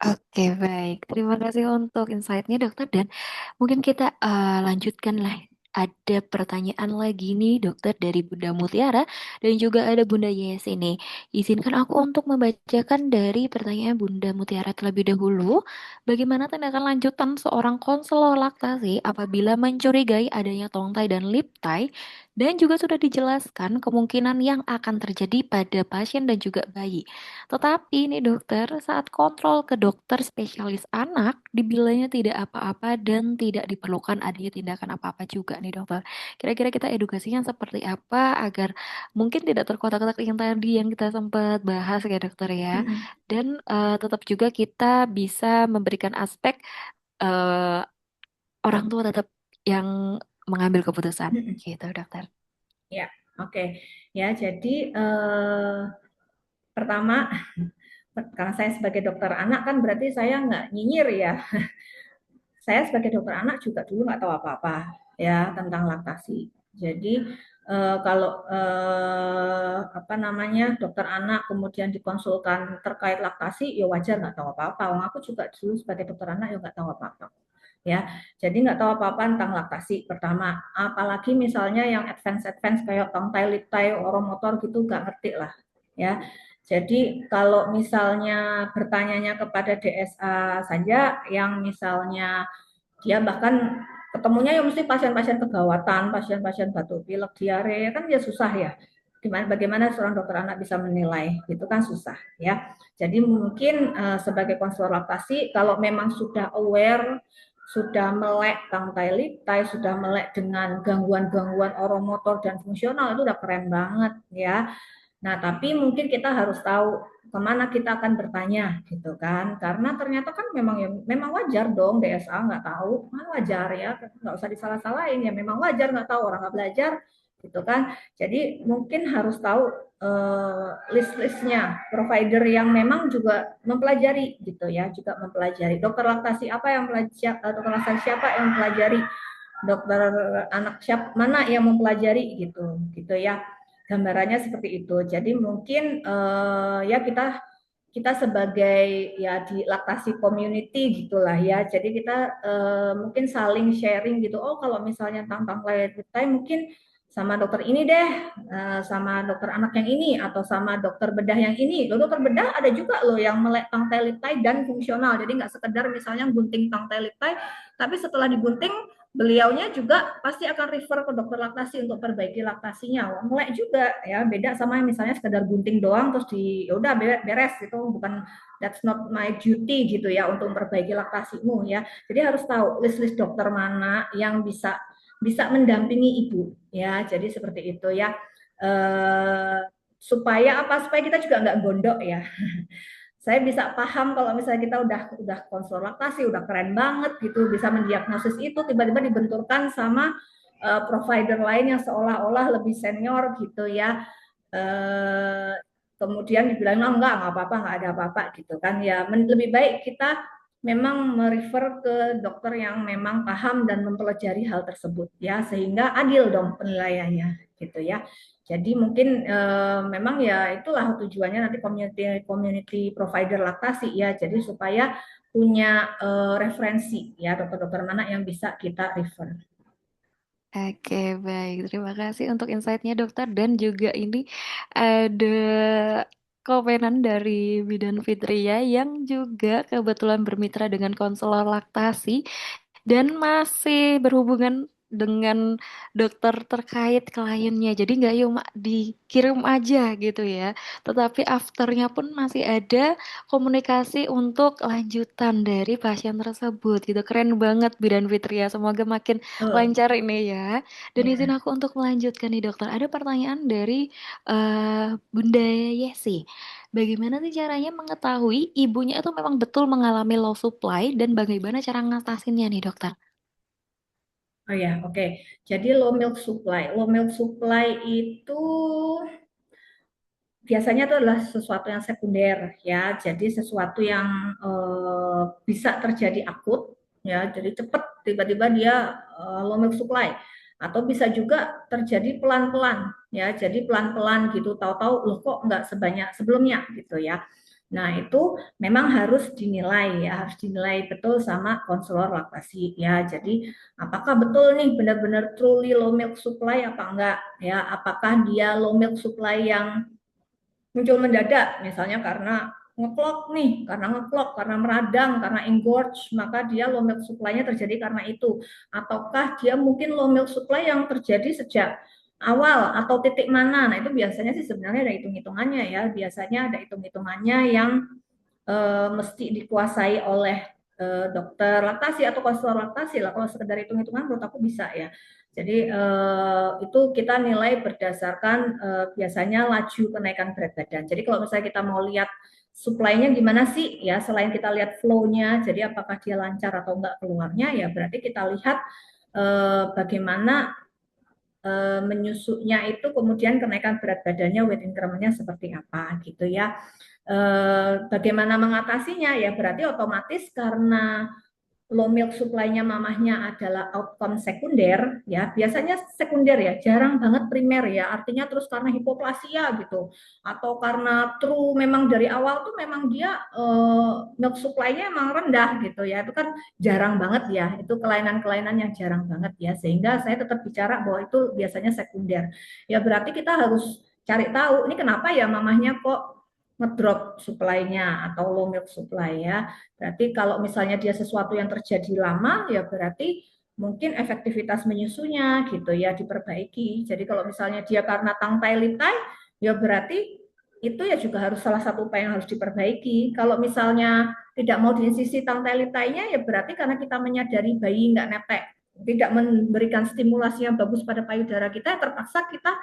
Speaker 1: Oke, baik. Terima kasih untuk insight-nya, dokter. Dan mungkin kita lanjutkan lah. ada pertanyaan lagi nih dokter dari Bunda Mutiara dan juga ada Bunda Yes ini. Izinkan aku untuk membacakan dari pertanyaan Bunda Mutiara terlebih dahulu. Bagaimana tindakan lanjutan seorang konselor laktasi apabila mencurigai adanya tongtai dan lip tie dan juga sudah dijelaskan kemungkinan yang akan terjadi pada pasien dan juga bayi. Tetapi nih dokter, saat kontrol ke dokter spesialis anak, dibilangnya tidak apa-apa dan tidak diperlukan adanya tindakan apa-apa juga nih dokter. Kira-kira kita edukasinya seperti apa agar mungkin tidak terkotak-kotak yang tadi yang kita sempat bahas ya dokter ya.
Speaker 2: Mm-mm.
Speaker 1: Dan tetap juga kita bisa memberikan aspek eh, orang tua tetap yang mengambil keputusan
Speaker 2: Mm-mm.
Speaker 1: gitu dokter.
Speaker 2: Ya, oke. Ya, jadi pertama, karena saya sebagai dokter anak kan berarti saya nggak nyinyir ya. Saya sebagai dokter anak juga dulu nggak tahu apa-apa ya tentang laktasi. Jadi kalau apa namanya dokter anak kemudian dikonsulkan terkait laktasi, ya wajar nggak tahu apa-apa. Wong aku juga dulu sebagai dokter anak ya nggak tahu apa-apa ya. Jadi nggak tahu apa-apa tentang laktasi pertama. Apalagi misalnya yang advance kayak tongtai, liptai, oromotor gitu nggak ngerti lah ya. Jadi kalau misalnya bertanyanya kepada DSA saja yang misalnya dia bahkan ketemunya ya mesti pasien-pasien kegawatan, pasien-pasien batuk pilek, diare, kan ya susah ya. Gimana bagaimana seorang dokter anak bisa menilai? Itu kan susah ya. Jadi mungkin sebagai konselor laktasi kalau memang sudah aware, sudah melek tangkai liptai, sudah melek dengan gangguan-gangguan oromotor dan fungsional itu udah keren banget ya. Nah, tapi mungkin kita harus tahu kemana kita akan bertanya gitu kan, karena ternyata kan memang ya memang wajar dong DSA nggak tahu, kan wajar ya, nggak usah disalah-salahin ya, memang wajar nggak tahu orang nggak belajar gitu kan. Jadi mungkin harus tahu list-listnya provider yang memang juga mempelajari gitu ya, juga mempelajari dokter laktasi apa yang belajar, dokter laktasi siapa yang mempelajari, dokter anak siapa mana yang mempelajari gitu gitu ya, gambarannya seperti itu. Jadi mungkin ya kita kita sebagai ya di laktasi community gitulah ya. Jadi kita mungkin saling sharing gitu. Oh kalau misalnya tentang lifetime mungkin sama dokter ini deh, sama dokter anak yang ini atau sama dokter bedah yang ini. Loh, dokter bedah ada juga loh yang melek tangkai liptai dan fungsional. Jadi nggak sekedar misalnya gunting tangkai liptai, tapi setelah digunting beliaunya juga pasti akan refer ke dokter laktasi untuk perbaiki laktasinya. Melek juga ya, beda sama yang misalnya sekedar gunting doang terus di ya udah beres itu, bukan, that's not my duty gitu ya untuk memperbaiki laktasimu ya. Jadi harus tahu list-list dokter mana yang bisa bisa mendampingi ibu ya. Jadi seperti itu ya. Eh, supaya apa? Supaya kita juga nggak gondok ya. Saya bisa paham kalau misalnya kita udah konselor laktasi, udah keren banget gitu, bisa mendiagnosis itu, tiba-tiba dibenturkan sama provider lain yang seolah-olah lebih senior gitu ya. Eh, kemudian dibilang oh, nggak apa-apa, nggak ada apa-apa gitu kan ya. Lebih baik kita memang merefer ke dokter yang memang paham dan mempelajari hal tersebut ya, sehingga adil dong penilaiannya gitu ya. Jadi mungkin memang ya itulah tujuannya nanti community community provider laktasi ya. Jadi supaya punya referensi ya dokter-dokter mana yang bisa kita refer.
Speaker 1: Oke, baik. Terima kasih untuk insight-nya, dokter. Dan juga ini ada komenan dari Bidan Fitria yang juga kebetulan bermitra dengan konselor laktasi dan masih berhubungan dengan dokter terkait kliennya. Jadi nggak cuma dikirim aja gitu ya. Tetapi afternya pun masih ada komunikasi untuk lanjutan dari pasien tersebut gitu. Keren banget Bidan Fitria. Semoga makin
Speaker 2: Oh,
Speaker 1: lancar ini ya. Dan izin
Speaker 2: ya.
Speaker 1: aku untuk melanjutkan nih dokter. Ada pertanyaan dari Bunda Yesi. Bagaimana sih caranya mengetahui ibunya itu memang betul mengalami low supply dan bagaimana cara ngatasinnya nih dokter?
Speaker 2: Oh ya, oke. Jadi low milk supply. Low milk supply itu biasanya itu adalah sesuatu yang sekunder ya. Jadi sesuatu yang bisa terjadi akut ya. Jadi cepat tiba-tiba dia low milk supply, atau bisa juga terjadi pelan-pelan ya. Jadi pelan-pelan gitu tahu-tahu loh kok nggak sebanyak sebelumnya gitu ya. Nah, itu memang harus dinilai ya, harus dinilai betul sama konselor laktasi ya. Jadi, apakah betul nih benar-benar truly low milk supply apa enggak ya? Apakah dia low milk supply yang muncul mendadak, misalnya karena ngeklok, karena meradang, karena engorge, maka dia low milk supply-nya terjadi karena itu. Ataukah dia mungkin low milk supply yang terjadi sejak awal atau titik mana? Nah, itu biasanya sih sebenarnya ada hitung-hitungannya ya. Biasanya ada hitung-hitungannya yang mesti dikuasai oleh dokter laktasi atau konselor laktasi lah. Kalau sekedar hitung-hitungan menurut aku bisa ya. Jadi itu kita nilai berdasarkan biasanya laju kenaikan berat badan. Jadi kalau misalnya kita mau lihat supply-nya gimana sih ya, selain kita lihat flow-nya, jadi apakah dia lancar atau enggak keluarnya ya, berarti kita lihat bagaimana menyusuknya itu, kemudian kenaikan berat badannya, weight increment-nya seperti apa gitu ya. Bagaimana mengatasinya ya, berarti otomatis karena low milk supply-nya mamahnya adalah outcome sekunder ya, biasanya sekunder ya, jarang banget primer ya, artinya terus karena hipoplasia gitu, atau karena true memang dari awal tuh memang dia milk supply-nya emang rendah gitu ya, itu kan jarang banget ya, itu kelainan-kelainan yang jarang banget ya, sehingga saya tetap bicara bahwa itu biasanya sekunder ya. Berarti kita harus cari tahu ini kenapa ya mamahnya kok ngedrop supply-nya atau low milk supply ya. Berarti kalau misalnya dia sesuatu yang terjadi lama, ya berarti mungkin efektivitas menyusunya gitu ya diperbaiki. Jadi kalau misalnya dia karena tangtai litai, ya berarti itu ya juga harus salah satu upaya yang harus diperbaiki. Kalau misalnya tidak mau diinsisi tangtai litainya, ya berarti karena kita menyadari bayi nggak netek, tidak memberikan stimulasi yang bagus pada payudara kita, terpaksa kita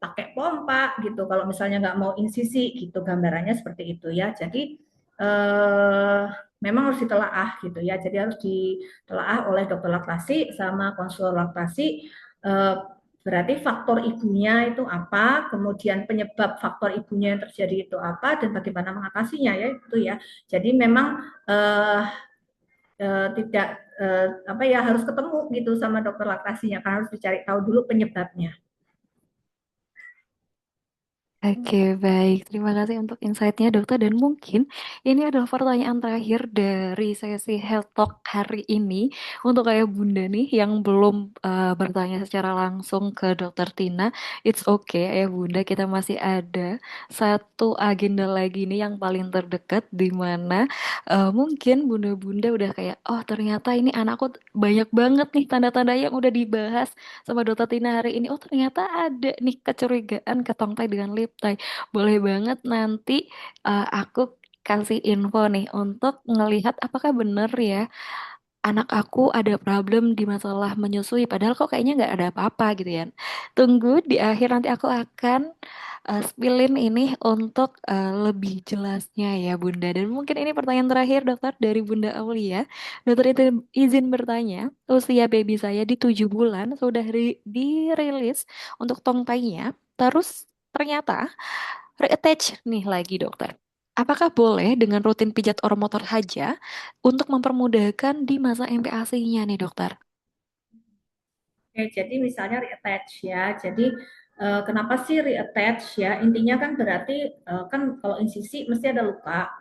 Speaker 2: pakai pompa gitu. Kalau misalnya nggak mau insisi gitu, gambarannya seperti itu ya. Jadi eh, memang harus ditelaah gitu ya. Jadi harus ditelaah oleh dokter laktasi sama konselor laktasi. Eh, Berarti faktor ibunya itu apa, kemudian penyebab faktor ibunya yang terjadi itu apa, dan bagaimana mengatasinya ya itu ya. Jadi memang eh, tidak apa ya, harus ketemu gitu sama dokter laktasinya, karena harus dicari tahu dulu penyebabnya.
Speaker 1: Oke, baik. Terima kasih untuk insight-nya, dokter. Dan mungkin ini adalah pertanyaan terakhir dari sesi Health Talk hari ini untuk ayah bunda nih yang belum bertanya secara langsung ke dokter Tina. It's okay, ayah bunda. Kita masih ada satu agenda lagi nih yang paling terdekat di mana mungkin bunda-bunda udah kayak, oh ternyata ini anakku banyak banget nih tanda-tanda yang udah dibahas sama dokter Tina hari ini. Oh ternyata ada nih kecurigaan ke tongtai dengan lip tie. Boleh banget nanti aku kasih info nih untuk ngelihat apakah bener ya anak aku ada problem di masalah menyusui. Padahal kok kayaknya nggak ada apa-apa gitu ya. Tunggu di akhir nanti aku akan spillin ini untuk lebih jelasnya ya Bunda. Dan mungkin ini pertanyaan terakhir dokter dari Bunda Aulia. Dokter itu izin bertanya, usia baby saya di 7 bulan sudah dirilis untuk tongtainya. Terus ternyata reattach nih lagi dokter. Apakah boleh dengan rutin pijat oromotor saja untuk mempermudahkan di masa MPASI-nya nih dokter?
Speaker 2: Oke, jadi misalnya reattach ya. Jadi kenapa sih reattach ya? Intinya kan berarti kan kalau insisi mesti ada luka.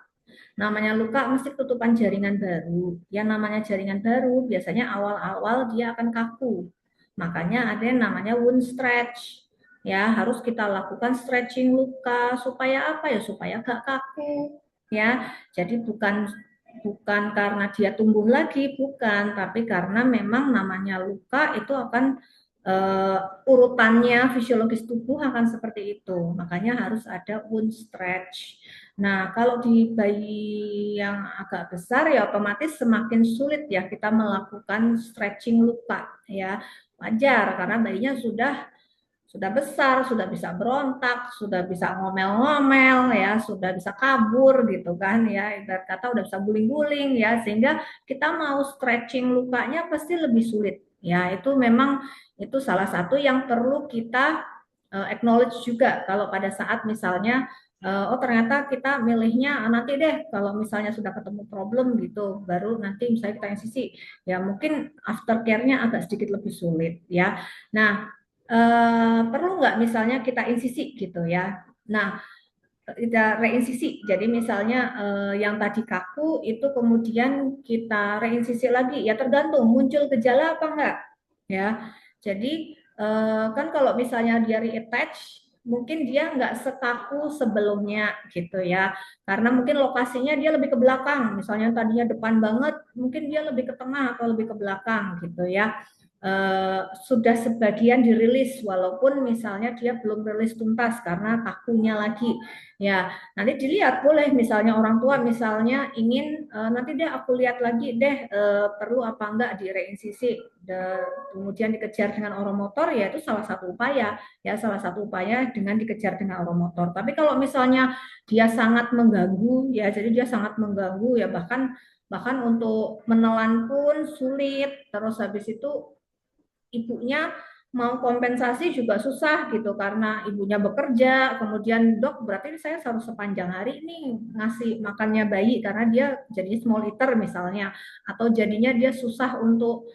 Speaker 2: Namanya luka mesti tutupan jaringan baru. Yang namanya jaringan baru biasanya awal-awal dia akan kaku. Makanya ada yang namanya wound stretch. Ya, harus kita lakukan stretching luka supaya apa ya? Supaya gak kaku. Ya, jadi bukan bukan karena dia tumbuh lagi, bukan, tapi karena memang namanya luka itu akan urutannya fisiologis tubuh akan seperti itu. Makanya harus ada wound stretch. Nah, kalau di bayi yang agak besar ya otomatis semakin sulit ya kita melakukan stretching luka ya. Wajar karena bayinya sudah besar, sudah bisa berontak, sudah bisa ngomel-ngomel ya, sudah bisa kabur gitu kan ya, ibarat kata udah bisa guling-guling ya, sehingga kita mau stretching lukanya pasti lebih sulit. Ya, itu memang itu salah satu yang perlu kita acknowledge juga kalau pada saat misalnya oh ternyata kita milihnya nanti deh kalau misalnya sudah ketemu problem gitu baru nanti misalnya kita yang sisi ya mungkin aftercare-nya agak sedikit lebih sulit ya. Nah, perlu nggak misalnya kita insisi gitu ya. Nah, kita reinsisi. Jadi misalnya yang tadi kaku itu kemudian kita reinsisi lagi. Ya tergantung muncul gejala apa enggak. Ya. Jadi kan kalau misalnya dia reattach, mungkin dia nggak sekaku sebelumnya gitu ya. Karena mungkin lokasinya dia lebih ke belakang. Misalnya tadinya depan banget, mungkin dia lebih ke tengah atau lebih ke belakang gitu ya. Sudah sebagian dirilis walaupun misalnya dia belum rilis tuntas karena kakunya lagi. Ya, nanti dilihat boleh misalnya orang tua misalnya ingin nanti deh aku lihat lagi deh perlu apa enggak di reinsisi kemudian dikejar dengan oromotor ya itu salah satu upaya ya salah satu upaya dengan dikejar dengan oromotor. Tapi kalau misalnya dia sangat mengganggu ya jadi dia sangat mengganggu ya bahkan bahkan untuk menelan pun sulit terus habis itu ibunya mau kompensasi juga susah gitu karena ibunya bekerja kemudian dok berarti saya harus sepanjang hari ini ngasih makannya bayi karena dia jadinya small eater misalnya atau jadinya dia susah untuk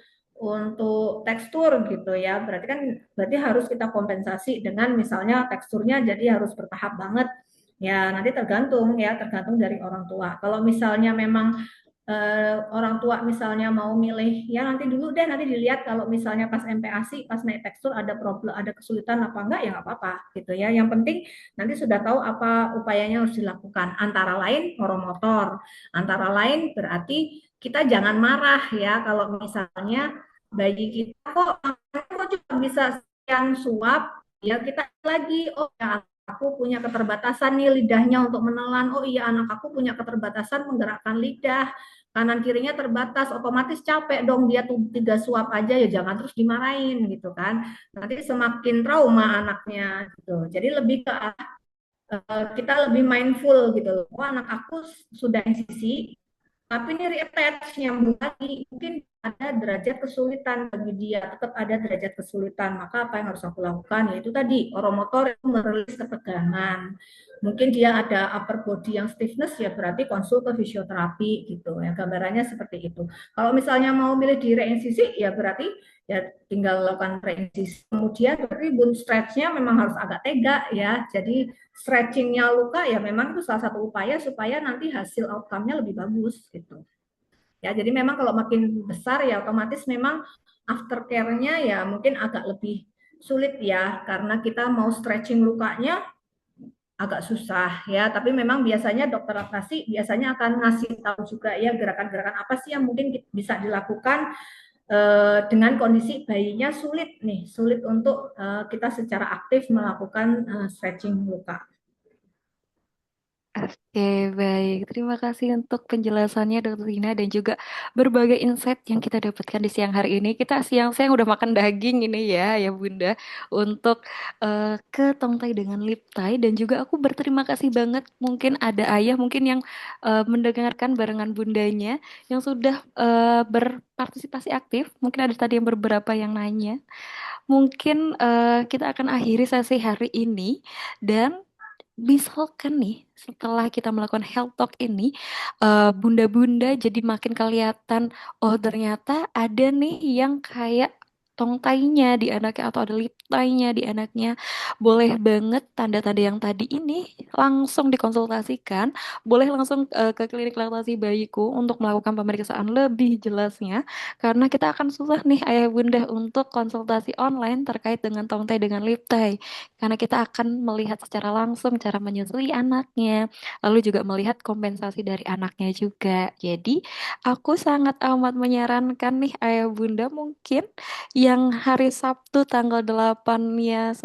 Speaker 2: tekstur gitu ya berarti harus kita kompensasi dengan misalnya teksturnya jadi harus bertahap banget ya nanti tergantung dari orang tua kalau misalnya memang orang tua misalnya mau milih ya nanti dulu deh nanti dilihat kalau misalnya pas MPASI pas naik tekstur ada problem ada kesulitan apa enggak ya nggak apa-apa gitu ya yang penting nanti sudah tahu apa upayanya harus dilakukan antara lain oromotor antara lain berarti kita jangan marah ya kalau misalnya bayi kita kok juga bisa yang suap ya kita lagi oh ya aku punya keterbatasan nih lidahnya untuk menelan oh iya anak aku punya keterbatasan menggerakkan lidah kanan kirinya terbatas otomatis capek dong dia tuh 3 suap aja ya jangan terus dimarahin gitu kan nanti semakin trauma anaknya gitu jadi lebih ke kita lebih mindful gitu loh oh anak aku sudah sisi tapi ini reattach nyambung lagi mungkin ada derajat kesulitan bagi dia tetap ada derajat kesulitan maka apa yang harus aku lakukan yaitu tadi oromotor itu merilis ketegangan mungkin dia ada upper body yang stiffness ya berarti konsul ke fisioterapi gitu ya gambarannya seperti itu kalau misalnya mau milih di reinsisi ya berarti ya tinggal lakukan reinsisi kemudian berarti bone stretchnya memang harus agak tega ya jadi stretchingnya luka ya memang itu salah satu upaya supaya nanti hasil outcome-nya lebih bagus gitu. Ya, jadi memang kalau makin besar ya otomatis memang aftercare-nya ya mungkin agak lebih sulit ya karena kita mau stretching lukanya agak susah ya tapi memang biasanya dokter laktasi biasanya akan ngasih tahu juga ya gerakan-gerakan apa sih yang mungkin bisa dilakukan dengan kondisi bayinya sulit untuk kita secara aktif melakukan stretching luka.
Speaker 1: Oke, baik. Terima kasih untuk penjelasannya, Dokter Tina, dan juga berbagai insight yang kita dapatkan di siang hari ini. Kita siang-siang udah makan daging ini ya, ya Bunda, untuk ke tongtai dengan lip tie. Dan juga aku berterima kasih banget, mungkin ada ayah mungkin yang mendengarkan barengan bundanya, yang sudah berpartisipasi aktif. Mungkin ada tadi yang beberapa yang nanya. Mungkin kita akan akhiri sesi hari ini, dan misalkan nih, setelah kita melakukan health talk ini, bunda-bunda jadi makin kelihatan, oh ternyata ada nih yang kayak tongtainya di anaknya atau ada lip tie-nya di anaknya. Boleh banget tanda-tanda yang tadi ini langsung dikonsultasikan, boleh langsung ke klinik laktasi bayiku untuk melakukan pemeriksaan lebih jelasnya, karena kita akan susah nih ayah bunda untuk konsultasi online terkait dengan tongtai dengan lip tie. Karena kita akan melihat secara langsung cara menyusui anaknya, lalu juga melihat kompensasi dari anaknya juga. Jadi, aku sangat amat menyarankan nih ayah bunda mungkin yang hari Sabtu tanggal 8-nya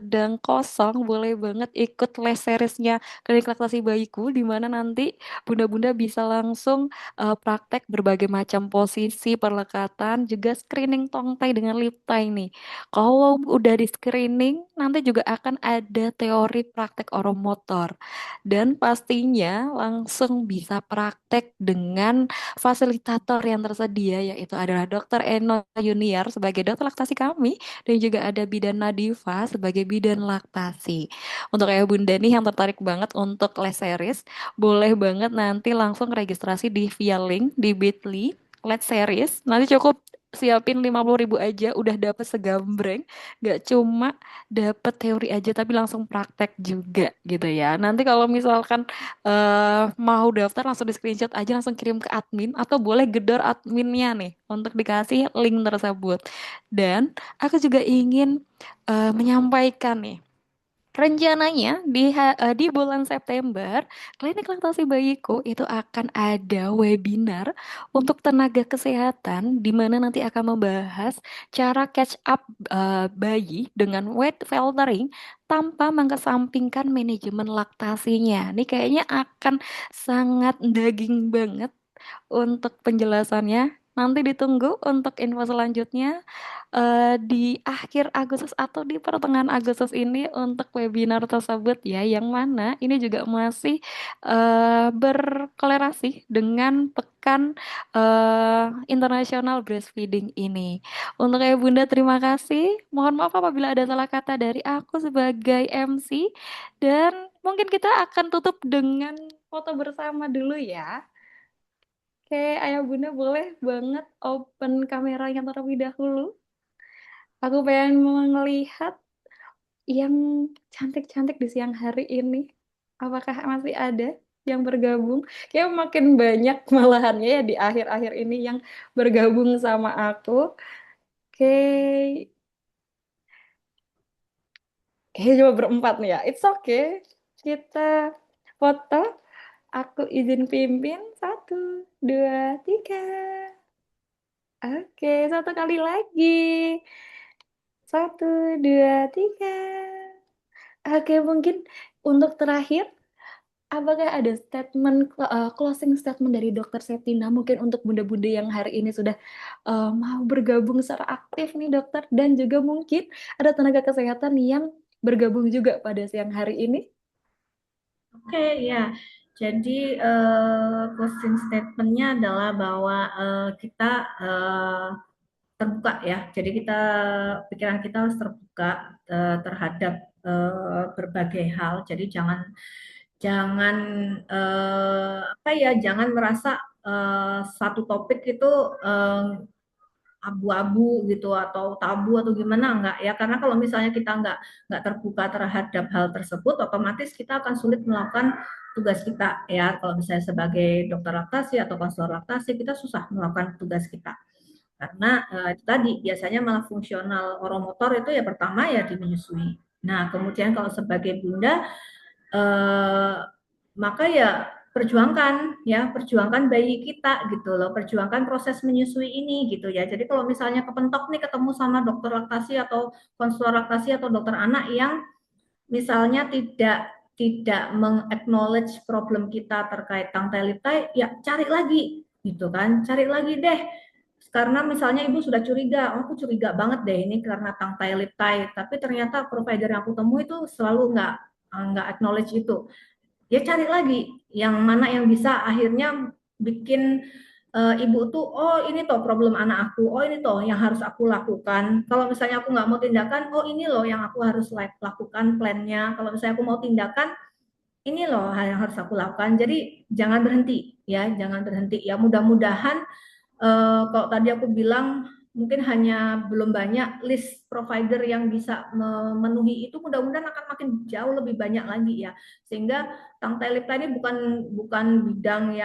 Speaker 1: sedang kosong, boleh banget ikut les seriesnya klinik laktasi bayiku, di mana nanti bunda-bunda bisa langsung praktek berbagai macam posisi perlekatan, juga screening tongtai dengan lip tie nih. Kalau udah di screening, nanti juga akan ada teori praktek oromotor. Dan pastinya langsung bisa praktek dengan fasilitator yang tersedia, yaitu adalah Dokter Eno Junior sebagai dokter laktasi kami, dan juga ada Bidan Nadifa sebagai bidan laktasi. Untuk ayah bunda nih yang tertarik banget untuk les series, boleh banget nanti langsung registrasi di via link di Bitly Let's Series. Nanti cukup siapin 50.000 aja udah dapet segambreng, nggak cuma dapet teori aja tapi langsung praktek juga gitu ya. Nanti kalau misalkan mau daftar langsung di screenshot aja langsung kirim ke admin atau boleh gedor adminnya nih untuk dikasih link tersebut. Dan aku juga ingin menyampaikan nih. Rencananya di bulan September, Klinik Laktasi Bayiku itu akan ada webinar untuk tenaga kesehatan di mana nanti akan membahas cara catch up bayi dengan weight filtering tanpa mengesampingkan manajemen laktasinya. Ini kayaknya akan sangat daging banget untuk penjelasannya. Nanti ditunggu untuk info selanjutnya di akhir Agustus atau di pertengahan Agustus ini untuk webinar tersebut ya, yang mana ini juga masih berkolerasi dengan Pekan Internasional Breastfeeding ini. Untuk Ibu Bunda terima kasih. Mohon maaf apabila ada salah kata dari aku sebagai MC dan mungkin kita akan tutup dengan foto bersama dulu ya. Oke, Ayah Bunda boleh banget open kameranya terlebih dahulu. Aku pengen melihat yang cantik-cantik di siang hari ini. Apakah masih ada yang bergabung? Kayak makin banyak malahannya ya di akhir-akhir ini yang bergabung sama aku. Oke, coba berempat nih ya. It's okay. Kita foto. Aku izin pimpin. Satu, dua, tiga. Oke, satu kali lagi. Satu, dua, tiga. Oke, mungkin untuk terakhir, apakah ada closing statement dari Dokter Septina mungkin untuk bunda-bunda yang hari ini sudah mau bergabung secara aktif nih dokter dan juga mungkin ada tenaga kesehatan yang bergabung juga pada siang hari ini?
Speaker 2: Oke, ya. Jadi closing statement-nya adalah bahwa kita eh, terbuka ya. Jadi pikiran kita harus terbuka terhadap berbagai hal. Jadi jangan jangan apa ya, jangan merasa satu topik itu eh, abu-abu gitu atau tabu atau gimana, enggak ya, karena kalau misalnya kita enggak terbuka terhadap hal tersebut otomatis kita akan sulit melakukan tugas kita ya. Kalau misalnya sebagai dokter laktasi atau konselor laktasi kita susah melakukan tugas kita karena itu tadi biasanya malah fungsional oromotor itu ya pertama ya di menyusui. Nah kemudian kalau sebagai bunda eh, maka ya perjuangkan bayi kita gitu loh, perjuangkan proses menyusui ini gitu ya. Jadi kalau misalnya kepentok nih ketemu sama dokter laktasi atau konselor laktasi atau dokter anak yang misalnya tidak meng-acknowledge problem kita terkait tangtai litai, ya cari lagi gitu kan, cari lagi deh. Karena misalnya ibu sudah curiga, oh, aku curiga banget deh ini karena tangtai litai, tapi ternyata provider yang aku temui itu selalu nggak acknowledge itu. Ya cari lagi yang mana yang bisa akhirnya bikin ibu tuh, oh ini toh problem anak aku, oh ini toh yang harus aku lakukan. Kalau misalnya aku nggak mau tindakan, oh ini loh yang aku harus lakukan plannya. Kalau misalnya aku mau tindakan, ini loh hal yang harus aku lakukan. Jadi jangan berhenti ya, jangan berhenti ya. Mudah-mudahan kalau tadi aku bilang mungkin hanya belum banyak list provider yang bisa memenuhi itu, mudah-mudahan akan makin jauh lebih banyak lagi ya, sehingga tangtai lipta ini bukan bukan bidang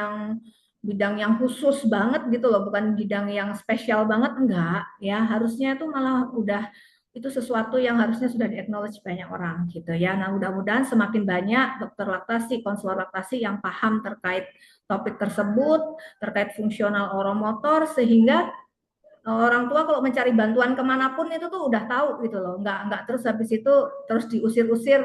Speaker 2: yang khusus banget gitu loh, bukan bidang yang spesial banget, enggak ya, harusnya itu malah udah itu sesuatu yang harusnya sudah di-acknowledge banyak orang gitu ya. Nah, mudah-mudahan semakin banyak dokter laktasi, konselor laktasi yang paham terkait topik tersebut, terkait fungsional oromotor, sehingga orang tua kalau mencari bantuan kemanapun itu tuh udah tahu gitu loh, nggak terus habis itu terus diusir-usir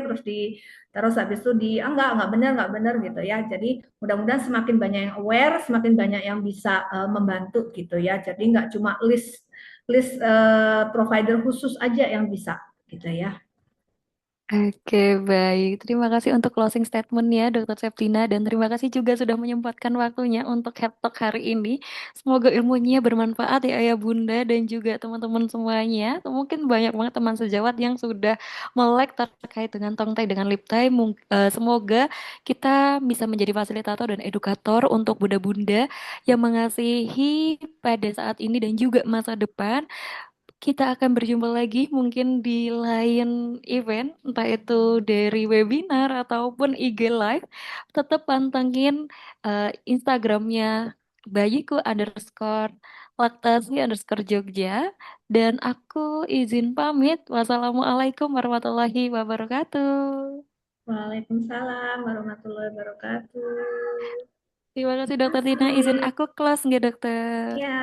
Speaker 2: terus habis itu nggak benar gitu ya. Jadi mudah-mudahan semakin banyak yang aware, semakin banyak yang bisa membantu gitu ya. Jadi nggak cuma list list provider khusus aja yang bisa gitu ya.
Speaker 1: Oke, baik. Terima kasih untuk closing statement-nya, Dokter Septina, dan terima kasih juga sudah menyempatkan waktunya untuk Head Talk hari ini. Semoga ilmunya bermanfaat ya Ayah Bunda dan juga teman-teman semuanya. Mungkin banyak banget teman sejawat yang sudah melek terkait dengan tongtai dengan lip tie. Semoga kita bisa menjadi fasilitator dan edukator untuk bunda-bunda yang mengasihi pada saat ini dan juga masa depan. Kita akan berjumpa lagi mungkin di lain event, entah itu dari webinar ataupun IG Live. Tetap pantengin Instagramnya bayiku underscore laktasi underscore Jogja. Dan aku izin pamit. Wassalamualaikum warahmatullahi wabarakatuh.
Speaker 2: Waalaikumsalam warahmatullahi wabarakatuh.
Speaker 1: Terima kasih
Speaker 2: Terima
Speaker 1: Dokter Tina. Izin
Speaker 2: kasih.
Speaker 1: aku kelas nggak dokter?
Speaker 2: Ya.